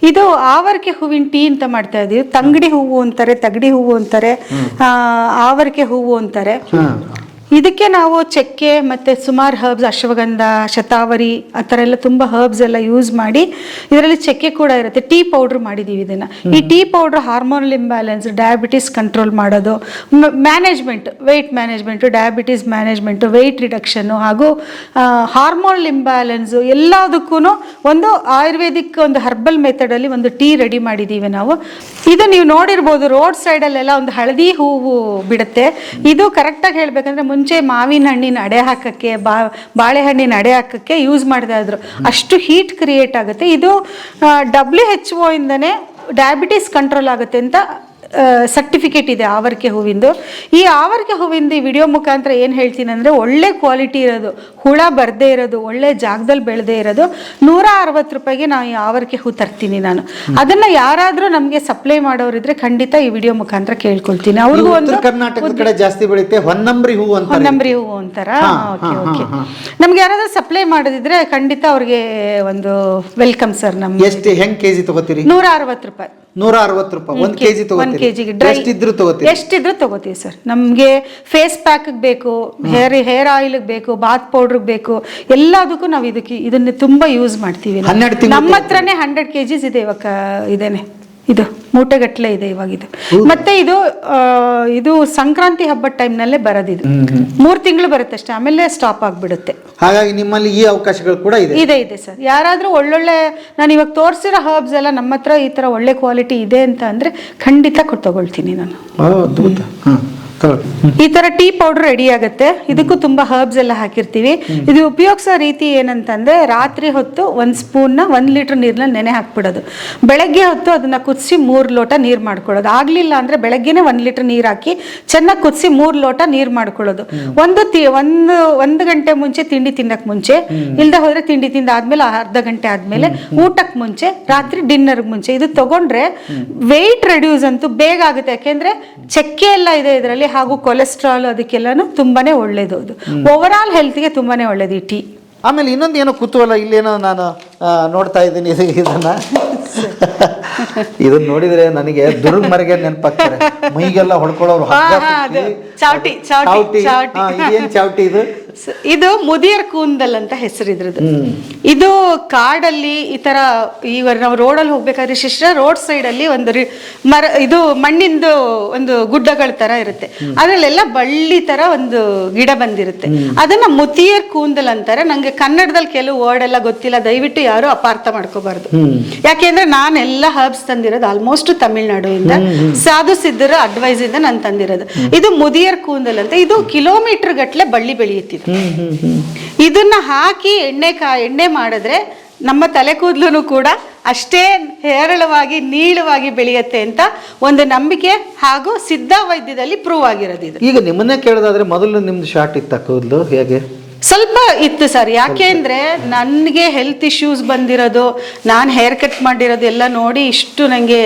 ಇದು ಆವರಿಕೆ ಹೂವಿನ ಟೀ ಅಂತ ಮಾಡ್ತಾ ಇದೀವಿ. ತಂಗಡಿ ಹೂವು ಅಂತಾರೆ, ತಗಡಿ ಹೂವು ಅಂತಾರೆ, ಆವರಿಕೆ ಹೂವು ಅಂತಾರೆ. ಇದಕ್ಕೆ ನಾವು ಚಕ್ಕೆ ಮತ್ತು ಸುಮಾರು ಹರ್ಬ್ಸ್, ಅಶ್ವಗಂಧ, ಶತಾವರಿ ಆ ಥರ ಎಲ್ಲ ತುಂಬ ಹರ್ಬ್ಸ್ ಎಲ್ಲ ಯೂಸ್ ಮಾಡಿ, ಇದರಲ್ಲಿ ಚಕ್ಕೆ ಕೂಡ ಇರುತ್ತೆ. ಟೀ ಪೌಡ್ರ್ ಮಾಡಿದ್ದೀವಿ ಇದನ್ನು. ಈ tea powder hormonal imbalance, diabetes control ಮಾಡೋದು, management, weight management, diabetes management, weight reduction ಹಾಗೂ ಹಾರ್ಮೋನಲ್ ಇಂಬ್ಯಾಲೆನ್ಸು ಎಲ್ಲದಕ್ಕೂ ಒಂದು ಆಯುರ್ವೇದಿಕ್ ಒಂದು ಹರ್ಬಲ್ ಮೆಥಡಲ್ಲಿ ಒಂದು ಟೀ ರೆಡಿ ಮಾಡಿದ್ದೀವಿ ನಾವು. ಇದು ನೀವು ನೋಡಿರ್ಬೋದು, ರೋಡ್ ಸೈಡಲ್ಲೆಲ್ಲ ಒಂದು ಹಳದಿ ಹೂವು ಬಿಡುತ್ತೆ. ಇದು ಕರೆಕ್ಟಾಗಿ ಹೇಳಬೇಕಂದ್ರೆ ಮುಂಚೆ ಮಾವಿನ ಹಣ್ಣಿನ ಅಡೆ ಹಾಕಕ್ಕೆ, ಬಾಳೆಹಣ್ಣಿನ ಅಡೆ ಹಾಕಕ್ಕೆ ಯೂಸ್ ಮಾಡ್ತಾ ಇದ್ರು. ಅಷ್ಟು ಹೀಟ್ ಕ್ರಿಯೇಟ್ ಆಗುತ್ತೆ. ಇದು WHO ಇಂದನೇ ಡಯಾಬಿಟಿಸ್ ಕಂಟ್ರೋಲ್ ಆಗುತ್ತೆ ಅಂತ ಸರ್ಟಿಫಿಕೇಟ್ ಇದೆ ಆವರಿಕೆ ಹೂವಿಂದು. ಈ ಆವರಿಕೆ ಹೂವಿಂದು ಈ ವಿಡಿಯೋ ಮುಖಾಂತರ ಏನು ಹೇಳ್ತೀನಿ ಅಂದರೆ, ಒಳ್ಳೆ ಕ್ವಾಲಿಟಿ ಇರೋದು, ಹುಳ ಬರದೇ ಇರೋದು, ಒಳ್ಳೆ ಜಾಗದಲ್ಲಿ ಬೆಳೆದೇ ಇರೋದು 160 ರೂಪಾಯಿಗೆ ನಾವು ಈ ಆವರಿಕೆ ಹೂ ತರ್ತೀನಿ ನಾನು. ಅದನ್ನು ಯಾರಾದರೂ ನಮಗೆ ಸಪ್ಲೈ ಮಾಡೋರಿದ್ರೆ ಖಂಡಿತ ಈ ವಿಡಿಯೋ ಮುಖಾಂತರ ಕೇಳ್ಕೊಳ್ತೀನಿ. ಅವ್ರಿಗೂ ಒಂದು ಕರ್ನಾಟಕದ ಕಡೆ ಜಾಸ್ತಿ ಬೆಳೆಯುತ್ತೆ ಹೊನ್ನಂಬ್ರಿ ಹೂವು ಅಂತ. ಹೊನ್ನಂಬ್ರಿ ಹೂವು ಅಂತಾರ? Okay okay. ನಮ್ಗೆ ಯಾರಾದ್ರೂ ಸಪ್ಲೈ ಮಾಡೋದಿದ್ರೆ ಖಂಡಿತ ಅವ್ರಿಗೆ ಒಂದು ವೆಲ್ಕಮ್ ಸರ್. ನಮ್ಗೆ ಎಷ್ಟು ಹೆಂಗ್ ಕೆಜಿ ತಗೋತೀರಿ? 160 ರೂಪಾಯಿ. 160 ರೂಪಾಯಿ 1 ಕೆಜಿ ತಗೋತೀರಿ? ಕೆಜಿಗೆ ಎಷ್ಟಿದ್ರು ತಗೋತೀವಿ ಸರ್. ನಮ್ಗೆ ಫೇಸ್ ಪ್ಯಾಕ್ ಬೇಕು, ಹೇರ್ ಆಯಿಲ್ ಬೇಕು, ಬಾತ್ ಪೌಡರ್ ಬೇಕು, ಎಲ್ಲದಕ್ಕೂ ನಾವು ಇದನ್ನ ತುಂಬಾ ಯೂಸ್ ಮಾಡ್ತೀವಿ. ನಮ್ಮ ಹತ್ರನೇ 100 kgs ಇದೆ ಇವಾಗ. ಇದೇನೆ ಇದು ಮೂಟೆಗಟ್ಟಲೆ ಇದೆ ಇವಾಗ ಇದು. ಮತ್ತೆ ಇದು ಸಂಕ್ರಾಂತಿ ಹಬ್ಬದ ಟೈಮ್ನಲ್ಲೇ ಬರೋದಿದು. 3 ತಿಂಗಳು ಬರುತ್ತೆ ಅಷ್ಟೇ, ಆಮೇಲೆ ಸ್ಟಾಪ್ ಆಗಿಬಿಡುತ್ತೆ. ಹಾಗಾಗಿ ನಿಮ್ಮಲ್ಲಿ ಈ ಅವಕಾಶಗಳು ಕೂಡ ಇದೆ? ಇದೆ ಸರ್. ಯಾರಾದರೂ ಒಳ್ಳೊಳ್ಳೆ, ನಾನು ಇವಾಗ ತೋರಿಸಿರೋ ಹರ್ಬ್ಸ್ ಎಲ್ಲ ನಮ್ಮ ಹತ್ರ ಈ ಥರ ಒಳ್ಳೆ ಕ್ವಾಲಿಟಿ ಇದೆ ಅಂತ ಅಂದರೆ ಖಂಡಿತ ತಗೊಳ್ತೀನಿ ನಾನು. ಈ ತರ ಟೀ ಪೌಡರ್ ರೆಡಿ ಆಗುತ್ತೆ. ಇದಕ್ಕೂ ತುಂಬಾ ಹರ್ಬ್ಸ್ ಎಲ್ಲ ಹಾಕಿರ್ತೀವಿ. ಇದು ಉಪಯೋಗಿಸೋ ರೀತಿ ಏನಂತಂದ್ರೆ ರಾತ್ರಿ ಹೊತ್ತು 1 ಸ್ಪೂನ್ನ 1 ಲೀಟರ್ ನೀರ್ನ ನೆನೆ ಹಾಕ್ಬಿಡೋದು. ಬೆಳಗ್ಗೆ ಹೊತ್ತು ಅದನ್ನ ಕುದಿಸಿ 3 ಲೋಟ ನೀರ್ ಮಾಡ್ಕೊಳ್ಳೋದು. ಆಗ್ಲಿಲ್ಲ ಅಂದ್ರೆ ಬೆಳಗ್ಗೆನೆ 1 ಲೀಟರ್ ನೀರ್ ಹಾಕಿ ಚೆನ್ನಾಗಿ ಕುದಿಸಿ 3 ಲೋಟ ನೀರ್ ಮಾಡ್ಕೊಳ್ಳೋದು. ಒಂದು ಗಂಟೆ ಮುಂಚೆ ತಿಂಡಿ ತಿನ್ನಕ್ ಮುಂಚೆ, ಇಲ್ದ ಹೋದ್ರೆ ತಿಂಡಿ ತಿಂದಾದ್ಮೇಲೆ ಅರ್ಧ ಗಂಟೆ ಆದ್ಮೇಲೆ, ಊಟಕ್ಕೆ ಮುಂಚೆ, ರಾತ್ರಿ ಡಿನ್ನರ್ ಮುಂಚೆ ಇದು ತಗೊಂಡ್ರೆ ವೆಯ್ಟ್ ರೆಡ್ಯೂಸ್ ಅಂತೂ ಬೇಗ ಆಗುತ್ತೆ. ಯಾಕೆಂದ್ರೆ ಚಕ್ಕೆ ಎಲ್ಲ ಇದೆ ಇದರಲ್ಲಿ, ಹಾಗೂ ಕೊಲೆಸ್ಟ್ರಾಲ್ ಅದಕ್ಕೆಲ್ಲಾನು ತುಂಬಾನೇ ಒಳ್ಳೇದು. ಅದು ಓವರ್ ಆಲ್ ಹೆಲ್ತ್ಗೆ ತುಂಬಾನೇ ಒಳ್ಳೇದು ಈ ಟೀ. ಆಮೇಲೆ ಇನ್ನೊಂದು ಏನೋ ಕುತೂಹಲ, ಇಲ್ಲೇನೋ ನಾನು ನೋಡ್ತಾ ಇದ್ದೀನಿ ಇದನ್ನ ಇದನ್ನ ನೋಡಿದ್ರೆ ನನಗೆ ದುರ್ಗ ಮರೆಗೆ ನೆನಪಾಗ್ತಾರೆ. ಮೈಗೆಲ್ಲ ಹೊಡ್ಕೊಳ್ಳೋರು ಚಾವಟಿ ಚಾವಟಿ ಇದು ಮುದಿಯರ್ ಕೂಂದಲ್ ಅಂತ ಹೆಸರು ಇದ್ರದ್ದು. ಇದು ಕಾಡಲ್ಲಿ ಈ ತರ ಈಗ ನಾವು ರೋಡಲ್ಲಿ ಹೋಗ್ಬೇಕಾದ್ರೆ ಶಿಷ್ಟ ರೋಡ್ ಸೈಡ್ ಅಲ್ಲಿ ಒಂದು ಇದು ಮಣ್ಣಿಂದು ಒಂದು ಗುಡ್ಡಗಳ ತರ ಇರುತ್ತೆ. ಅದ್ರಲ್ಲೆಲ್ಲ ಬಳ್ಳಿ ತರ ಒಂದು ಗಿಡ ಬಂದಿರುತ್ತೆ. ಅದನ್ನ ಮುತಿಯರ್ ಕೂಂದಲ್ ಅಂತಾರೆ. ನಂಗೆ ಕನ್ನಡದಲ್ಲಿ ಕೆಲವು ವರ್ಡ್ ಎಲ್ಲ ಗೊತ್ತಿಲ್ಲ, ದಯವಿಟ್ಟು ಯಾರು ಅಪಾರ್ಥ ಮಾಡ್ಕೋಬಾರ್ದು. ಯಾಕೆಂದ್ರೆ ನಾನೆಲ್ಲ ಹರ್ಬ್ಸ್ ತಂದಿರೋದು ಆಲ್ಮೋಸ್ಟ್ ತಮಿಳ್ನಾಡುವಿಂದ, ಸಾಧು ಸಿದ್ಧರ ಅಡ್ವೈಸ್ ಇಂದ ನಾನು ತಂದಿರೋದು. ಇದು ಮುದಿಯರ್ ಕೂಂದಲ್ ಅಂತ. ಇದು ಕಿಲೋಮೀಟರ್ ಗಟ್ಲೆ ಬಳ್ಳಿ ಬೆಳೆಯುತ್ತಿದೆ. ಇದನ್ನ ಹಾಕಿ ಎಣ್ಣೆ ಮಾಡಿದ್ರೆ ನಮ್ಮ ತಲೆ ಕೂದಲು ಕೂಡ ಅಷ್ಟೇ ಹೇರಳವಾಗಿ ನೀಳವಾಗಿ ಬೆಳೆಯುತ್ತೆ ಅಂತ ಒಂದು ನಂಬಿಕೆ, ಹಾಗೂ ಸಿದ್ಧ ವೈದ್ಯದಲ್ಲಿ ಪ್ರೂವ್ ಆಗಿರೋದು ಇದು. ಈಗ ನಿಮ್ಮನ್ನೇ ಕೇಳೋದಾದ್ರೆ ಮೊದಲು ನಿಮ್ದು ಶಾರ್ಟ್ ಇತ್ತ ಕೂದಲು ಹೇಗೆ? ಸ್ವಲ್ಪ ಇತ್ತು ಸರ್. ಯಾಕೆಂದ್ರೆ ನನಗೆ ಹೆಲ್ತ್ ಇಶ್ಯೂಸ್ ಬಂದಿರೋದು, ನಾನು ಹೇರ್ ಕಟ್ ಮಾಡಿರೋದು ಎಲ್ಲ ನೋಡಿ ಇಷ್ಟು ನನಗೆ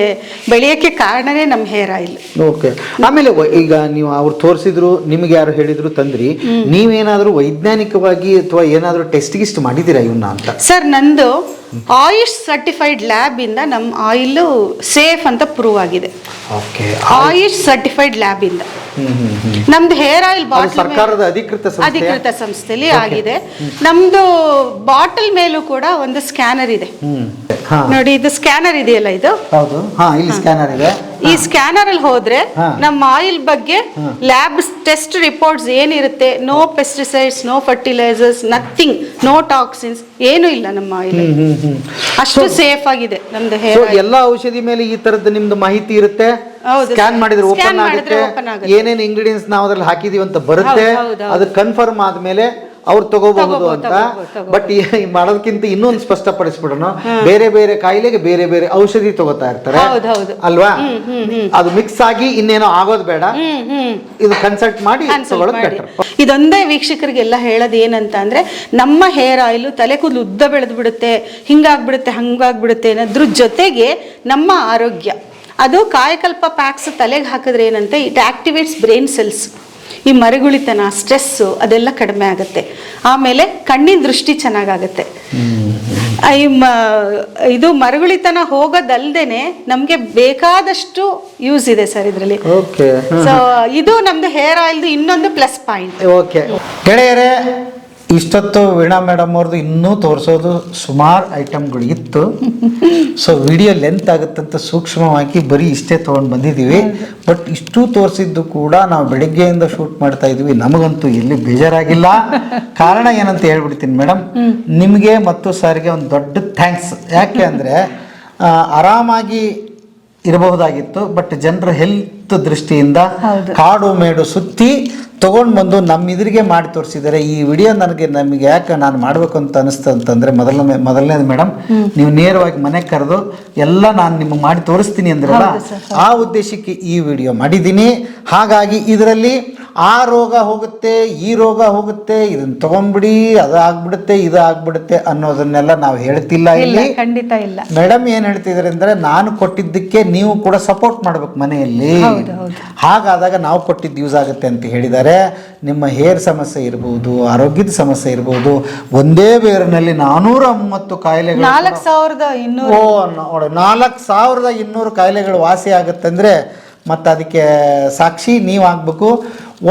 ಬೆಳೆಯೋಕ್ಕೆ ಕಾರಣನೇ ನಮ್ಮ ಹೇರ್ ಆಯಿಲ್. ಓಕೆ. ಆಮೇಲೆ ಈಗ ನೀವು ಅವ್ರು ತೋರಿಸಿದ್ರು, ನಿಮ್ಗೆ ಯಾರು ಹೇಳಿದ್ರು ತಂದ್ರಿ, ನೀವೇನಾದ್ರೂ ವೈಜ್ಞಾನಿಕವಾಗಿ ಅಥವಾ ಏನಾದ್ರೂ ಟೆಸ್ಟ್ ಗಿಸ್ಟ್ ಮಾಡಿದ್ದೀರಾ ಇವನ್ನ ಅಂತ? ಸರ್, ನಂದು ಆಯುಷ್ ಸರ್ಟಿಫೈಡ್ ಲ್ಯಾಬ್ ಇಂದ ನಮ್ಮ ಆಯಿಲ್ ಸೇಫ್ ಅಂತ ಪ್ರೂವ್ ಆಗಿದೆ. ಆಯುಷ್ ಸರ್ಟಿಫೈಡ್ ಲ್ಯಾಬ್ ಇಂದ ನಮ್ದು ಹೇರ್ ಆಯಿಲ್ ಸರ್ಕಾರದ ಅಧಿಕೃತ ಸಂಸ್ಥೆಯಲ್ಲಿ ಆಗಿದೆ. ನಮ್ದು ಬಾಟಲ್ ಮೇಲೂ ಕೂಡ ಒಂದು ಸ್ಕ್ಯಾನರ್ ಇದೆ ನೋಡಿ. ಇದು ಸ್ಕ್ಯಾನರ್ ಇದೆಯಲ್ಲ, ಇದು ಸ್ಕ್ಯಾನರ್ ಇದೆ. ಈ ಸ್ಕ್ಯಾನರ್ ಅಲ್ಲಿ ಹೋದ್ರೆ ನಮ್ಮ ಆಯಿಲ್ ಬಗ್ಗೆ ಲ್ಯಾಬ್ ಟೆಸ್ಟ್ ರಿಪೋರ್ಟ್ಸ್ ಏನಿರುತ್ತೆ, no pesticides, no fertilisers, nothing, no toxins, ಏನು ಇಲ್ಲ ನಮ್ಮ ಆಯಿಲ್. ಅಷ್ಟು ಸೇಫ್ ಆಗಿದೆ ನಮ್ದು ಹೇರ್. ಎಲ್ಲಾ ಔಷಧಿ ಮೇಲೆ ಈ ತರದ ನಿಮ್ದು ಮಾಹಿತಿ ಇರುತ್ತೆ. ಸ್ಕ್ಯಾನ್ ಮಾಡಿದ್ರೆ ಓಪನ್ ಆಗುತ್ತೆ. ಏನೇನು ಇಂಗ್ರೀಡಿಯೆಂಟ್ಸ್ ನಾವು ಅದ್ರಲ್ಲಿ ಹಾಕಿದೀವಿ ಅಂತ ಬರುತ್ತೆ. ಅದು ಕನ್ಫರ್ಮ್ ಆದ್ಮೇಲೆ ಅವ್ರು ತಗೋಬಹುದು ಅಂತ. ಬಟ್ ಮಾಡೋದಕ್ಕಿಂತ ಇನ್ನೊಂದು ಸ್ಪಷ್ಟಪಡಿಸ್ಬಿಡೋಣ, ಬೇರೆ ಬೇರೆ ಕಾಯಿಲೆಗೆ ಬೇರೆ ಬೇರೆ ಔಷಧಿ ತಗೋತಾ ಇರ್ತಾರೆ ಅಲ್ವಾ? ಅದು ಮಿಕ್ಸ್ ಆಗಿ ಇನ್ನೇನೋ ಆಗೋದು ಬೇಡ, ಇದು ಕನ್ಸಲ್ಟ್ ಮಾಡಿ ತಗೊಳ್ಳೋದು ಬೆಟರ್. ಇದೊಂದೇ ವೀಕ್ಷಕರಿಗೆಲ್ಲ ಹೇಳೋದು ಏನಂತ ಅಂದ್ರೆ, ನಮ್ಮ ಹೇರ್ ಆಯಿಲ್ ತಲೆ ಕೂದಲು ಉದ್ದ ಬೆಳೆದು ಬಿಡುತ್ತೆ, ಹಿಂಗಾಗ್ಬಿಡುತ್ತೆ, ಹಂಗಾಗ್ಬಿಡುತ್ತೆ ಅನ್ನೋದ್ರ ಜೊತೆಗೆ ನಮ್ಮ ಆರೋಗ್ಯ, ಅದು ಕಾಯಕಲ್ಪ ಪ್ಯಾಕ್ಸ್ ತಲೆಗೆ ಹಾಕಿದ್ರೆ ಏನಂತೆ, ಇಟ್ ಆಕ್ಟಿವೇಟ್ಸ್ ಬ್ರೈನ್ ಸೆಲ್ಸ್. ಈ ಮರಗುಳಿತನ, ಸ್ಟ್ರೆಸ್ಸು ಅದೆಲ್ಲ ಕಡಿಮೆ ಆಗುತ್ತೆ. ಆಮೇಲೆ ಕಣ್ಣಿನ ದೃಷ್ಟಿ ಚೆನ್ನಾಗಾಗತ್ತೆ. ಇದು ಮರಗುಳಿತನ ಹೋಗೋದಲ್ದೇನೆ ನಮ್ಗೆ ಬೇಕಾದಷ್ಟು ಯೂಸ್ ಇದೆ ಸರ್ ಇದರಲ್ಲಿ. ಸೊ ಇದು ನಮ್ದು ಹೇರ್ ಆಯಿಲ್ದು ಇನ್ನೊಂದು ಪ್ಲಸ್ ಪಾಯಿಂಟ್. ಓಕೆ ಗೆಳೆಯರೇ, ಇಷ್ಟೊತ್ತು ವೀಣಾ ಮೇಡಮ್ ಅವ್ರದ್ದು ಇನ್ನೂ ತೋರಿಸೋದು ಸುಮಾರು ಐಟಮ್ಗಳು ಇತ್ತು. ಸೊ ವಿಡಿಯೋ ಲೆಂತ್ ಆಗುತ್ತಂತ ಸೂಕ್ಷ್ಮವಾಗಿ ಬರೀ ಇಷ್ಟೇ ತೊಗೊಂಡು ಬಂದಿದ್ದೀವಿ. ಬಟ್ ಇಷ್ಟು ತೋರಿಸಿದ್ದು ಕೂಡ ನಾವು ಬೆಳಿಗ್ಗೆಯಿಂದ ಶೂಟ್ ಮಾಡ್ತಾ ಇದ್ವಿ. ನಮಗಂತೂ ಎಲ್ಲಿ ಬೇಜಾರಾಗಿಲ್ಲ. ಕಾರಣ ಏನಂತ ಹೇಳ್ಬಿಡ್ತೀನಿ ಮೇಡಮ್, ನಿಮಗೆ ಮತ್ತು ಸರ್ಗೆ ಒಂದು ದೊಡ್ಡ ಥ್ಯಾಂಕ್ಸ್. ಯಾಕೆ ಅಂದರೆ ಆರಾಮಾಗಿ ಇರಬಹುದಾಗಿತ್ತು, ಬಟ್ ಜನರ ಹೆಲ್ತ್ ದೃಷ್ಟಿಯಿಂದ ಕಾಡು ಮೇಡು ಸುತ್ತಿ ತೊಗೊಂಡು ಬಂದು ನಮ್ಮ ಇದ್ರಿಗೆ ಮಾಡಿ ತೋರಿಸಿದ್ದಾರೆ. ಈ ವಿಡಿಯೋ ನಮಗೆ ಯಾಕೆ ನಾನು ಮಾಡಬೇಕು ಅಂತ ಅನಿಸ್ತು ಅಂತಂದರೆ, ಮೊದಲನೇದು ಮೇಡಮ್, ನೀವು ನೇರವಾಗಿ ಮನೆಗೆ ಕರೆದು ಎಲ್ಲ ನಾನು ನಿಮಗೆ ಮಾಡಿ ತೋರಿಸ್ತೀನಿ ಅಂದ್ರಲ್ಲ, ಆ ಉದ್ದೇಶಕ್ಕೆ ಈ ವಿಡಿಯೋ ಮಾಡಿದ್ದೀನಿ. ಹಾಗಾಗಿ ಇದರಲ್ಲಿ ಆ ರೋಗ ಹೋಗುತ್ತೆ, ಈ ರೋಗ ಹೋಗುತ್ತೆ, ಇದನ್ನ ತಗೊಂಡ್ಬಿಡಿ, ಅದು ಆಗ್ಬಿಡುತ್ತೆ, ಇದು ಆಗ್ಬಿಡುತ್ತೆ ಅನ್ನೋದನ್ನೆಲ್ಲ ನಾವು ಹೇಳ್ತಿಲ್ಲ ಇಲ್ಲಿ. ಖಂಡಿತ ಇಲ್ಲ. ಮೇಡಮ್ ಏನ್ ಹೇಳ್ತಿದ್ದಾರೆ ಅಂದ್ರೆ, ನಾನು ಕೊಟ್ಟಿದ್ದಕ್ಕೆ ನೀವು ಕೂಡ ಸಪೋರ್ಟ್ ಮಾಡ್ಬೇಕು ಮನೆಯಲ್ಲಿ. ಹಾಗಾದಾಗ ನಾವು ಕೊಟ್ಟಿದ್ದು ಯೂಸ್ ಆಗುತ್ತೆ ಅಂತ ಹೇಳಿದ್ದಾರೆ. ನಿಮ್ಮ ಹೇರ್ ಸಮಸ್ಯೆ ಇರಬಹುದು, ಆರೋಗ್ಯದ ಸಮಸ್ಯೆ ಇರಬಹುದು, ಒಂದೇ ಬೇರಿನಲ್ಲಿ 430 ಕಾಯಿಲೆಗಳು, 4200 ಕಾಯಿಲೆಗಳು ವಾಸಿ ಆಗುತ್ತಂದ್ರೆ ಮತ್ತು ಅದಕ್ಕೆ ಸಾಕ್ಷಿ ನೀವು ಆಗಬೇಕು.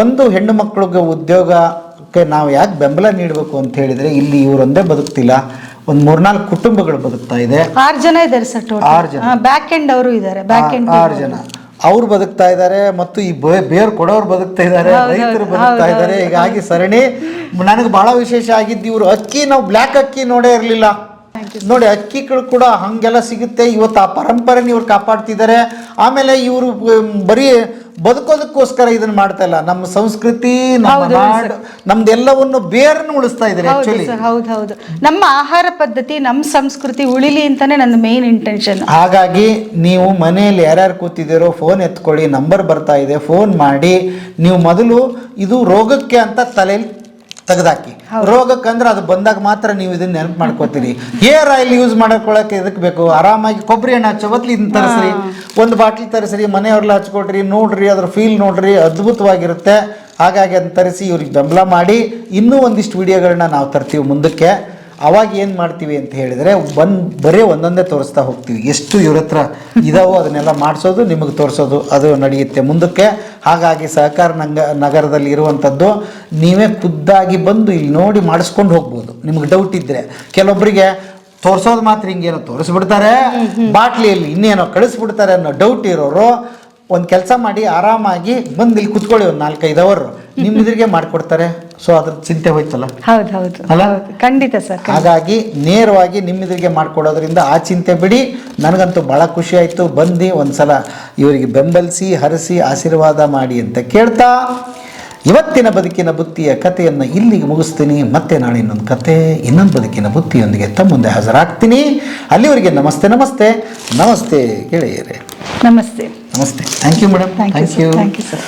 ಒಂದು ಹೆಣ್ಣು ಮಕ್ಕಳಿಗೆ ಉದ್ಯೋಗಕ್ಕೆ ನಾವು ಯಾಕೆ ಬೆಂಬಲ ನೀಡಬೇಕು ಅಂತ ಹೇಳಿದರೆ, ಇಲ್ಲಿ ಇವರೊಂದೇ ಬದುಕ್ತಿಲ್ಲ, ಒಂದು 3-4 ಕುಟುಂಬಗಳು ಬದುಕ್ತಾ ಇದೆ. 6 ಜನ ಇದ್ದಾರೆ ಸರ್. 6 ಜನ ಬ್ಯಾಕ್ ಎಂಡ್ ಅವರು ಇದ್ದಾರೆ. 6 ಜನ ಅವ್ರು ಬದುಕ್ತಾ ಇದ್ದಾರೆ, ಮತ್ತು ಈ ಬೇರು ಕೊಡೋರು ಬದುಕ್ತಾ ಇದ್ದಾರೆ, ರೈತರು ಬದುಕ್ತಾ ಇದ್ದಾರೆ. ಹೀಗಾಗಿ ಸರಣಿ ನನಗೆ ಬಹಳ ವಿಶೇಷ ಆಗಿದ್ದು, ಇವರು ಅಕ್ಕಿ, ನಾವು ಬ್ಲ್ಯಾಕ್ ಅಕ್ಕಿ ನೋಡೇ ಇರಲಿಲ್ಲ. ನೋಡಿ ಅಕ್ಕಿಗಳು ಕೂಡ ಹಂಗೆಲ್ಲ ಸಿಗುತ್ತೆ. ಇವತ್ತು ಆ ಪರಂಪರೆನ ಇವ್ರು ಕಾಪಾಡ್ತಿದ್ದಾರೆ. ಆಮೇಲೆ ಇವರು ಬರೀ ಬದುಕೋದಕ್ಕೋಸ್ಕರ ಇದನ್ನ ಮಾಡ್ತಾ ಇಲ್ಲ, ನಮ್ಮ ಸಂಸ್ಕೃತಿ, ನಮ್ಮ ನಾಡು, ನಮ್ದೆಲ್ಲವನ್ನು ಬೇರನ್ನು ಉಳಿಸ್ತಾ ಇದ್ದಾರೆ. ಆಕ್ಚುಲಿ ಹೌದು, ನಮ್ಮ ಆಹಾರ ಪದ್ಧತಿ, ನಮ್ಮ ಸಂಸ್ಕೃತಿ ಉಳಿಲಿ ಅಂತಾನೆ ನನ್ನ ಮೇನ್ ಇಂಟೆನ್ಷನ್. ಹಾಗಾಗಿ ನೀವು ಮನೆಯಲ್ಲಿ ಯಾರ್ಯಾರು ಕೂತಿದ್ದೀರೋ ಫೋನ್ ಎತ್ಕೊಳ್ಳಿ, ನಂಬರ್ ಬರ್ತಾ ಇದೆ, ಫೋನ್ ಮಾಡಿ. ನೀವು ಮೊದಲು ಇದು ರೋಗಕ್ಕೆ ಅಂತ ತಲೆಯಲ್ಲಿ ತೆಗೆದಾಕಿ, ರೋಗಕ್ಕಂದ್ರೆ ಅದು ಬಂದಾಗ ಮಾತ್ರ ನೀವು ಇದನ್ನ ನೆನಪು ಮಾಡ್ಕೋತೀರಿ. ಹೇರ್ ಆಯಿಲ್ ಯೂಸ್ ಮಾಡ್ಕೊಳಕ್ಕೆ ಇದಕ್ಕೆ ಬೇಕು, ಆರಾಮಾಗಿ ಕೊಬ್ಬರಿ ಎಣ್ಣೆ ಹಚ್ಚೋ ಬದ್ಲು ಇದನ್ನ ತರಿಸ್ರಿ, ಒಂದು ಬಾಟ್ಲಿ ತರಿಸ್ರಿ, ಮನೆಯವ್ರೆಲ್ಲ ಹಚ್ಕೊಡ್ರಿ, ನೋಡ್ರಿ, ಅದ್ರ ಫೀಲ್ ನೋಡ್ರಿ, ಅದ್ಭುತವಾಗಿರುತ್ತೆ. ಹಾಗಾಗಿ ಅದನ್ನ ತರಿಸಿ ಇವ್ರಿಗೆ ಬೆಂಬಲ ಮಾಡಿ. ಇನ್ನೂ ಒಂದಿಷ್ಟು ವಿಡಿಯೋಗಳನ್ನ ನಾವು ತರ್ತೀವಿ ಮುಂದಕ್ಕೆ. ಅವಾಗ ಏನು ಮಾಡ್ತೀವಿ ಅಂತ ಹೇಳಿದರೆ ಬರೀ ಒಂದೊಂದೇ ತೋರಿಸ್ತಾ ಹೋಗ್ತೀವಿ. ಎಷ್ಟು ಇವ್ರ ಹತ್ರ ಇದಾವೋ ಅದನ್ನೆಲ್ಲ ಮಾಡಿಸೋದು, ನಿಮಗೆ ತೋರಿಸೋದು, ಅದು ನಡೆಯುತ್ತೆ ಮುಂದಕ್ಕೆ. ಹಾಗಾಗಿ ಸಹಕಾರ ನಗರದಲ್ಲಿ ಇರುವಂಥದ್ದು ನೀವೇ ಖುದ್ದಾಗಿ ಬಂದು ಇಲ್ಲಿ ನೋಡಿ ಮಾಡಿಸ್ಕೊಂಡು ಹೋಗ್ಬೋದು. ನಿಮಗೆ ಡೌಟ್ ಇದ್ದರೆ, ಕೆಲವೊಬ್ಬರಿಗೆ ತೋರಿಸೋದು ಮಾತ್ರ ಹಿಂಗೇನೋ ತೋರಿಸ್ಬಿಡ್ತಾರೆ, ಬಾಟ್ಲಿಯಲ್ಲಿ ಇನ್ನೇನೋ ಕಳಿಸ್ಬಿಡ್ತಾರೆ ಅನ್ನೋ ಡೌಟ್ ಇರೋರು ಒಂದು ಕೆಲಸ ಮಾಡಿ, ಆರಾಮಾಗಿ ಬಂದು ಇಲ್ಲಿ ಕುತ್ಕೊಳ್ಳಿ, ಒಂದು 4-5 ಅವರ್ ನಿಮ್ಮಿದ್ರಿಗೆ ಮಾಡಿಕೊಡ್ತಾರೆ. ಸೊ ಅದ್ರ ಚಿಂತೆ ಹೋಯ್ತಲ್ಲ. ಹೌದು ಅಲ್ಲ, ಖಂಡಿತ ಸರ್. ಹಾಗಾಗಿ ನೇರವಾಗಿ ನಿಮ್ಮಿದ್ರಿಗೆ ಮಾಡಿಕೊಡೋದ್ರಿಂದ ಆ ಚಿಂತೆ ಬಿಡಿ. ನನಗಂತೂ ಭಾಳ ಖುಷಿ ಆಯಿತು. ಬಂದು ಒಂದ್ಸಲ ಇವರಿಗೆ ಬೆಂಬಲಿಸಿ, ಹರಿಸಿ, ಆಶೀರ್ವಾದ ಮಾಡಿ ಅಂತ ಕೇಳ್ತಾ ಇವತ್ತಿನ ಬದುಕಿನ ಬುತ್ತಿಯ ಕಥೆಯನ್ನು ಇಲ್ಲಿಗೆ ಮುಗಿಸ್ತೀನಿ. ಮತ್ತೆ ನಾಳೆ ಇನ್ನೊಂದು ಕತೆ, ಇನ್ನೊಂದು ಬದುಕಿನ ಬುತ್ತಿಯೊಂದಿಗೆ ತಮ್ಮ ಮುಂದೆ ಹಾಜರಾಗ್ತೀನಿ. ಅಲ್ಲಿವರೆಗೆ ನಮಸ್ತೆ ನಮಸ್ತೆ ನಮಸ್ತೆ ಗೆಳೆಯರೇ. ನಮಸ್ತೆ. ನಮಸ್ತೆ. Thank you madam. Thank you sir.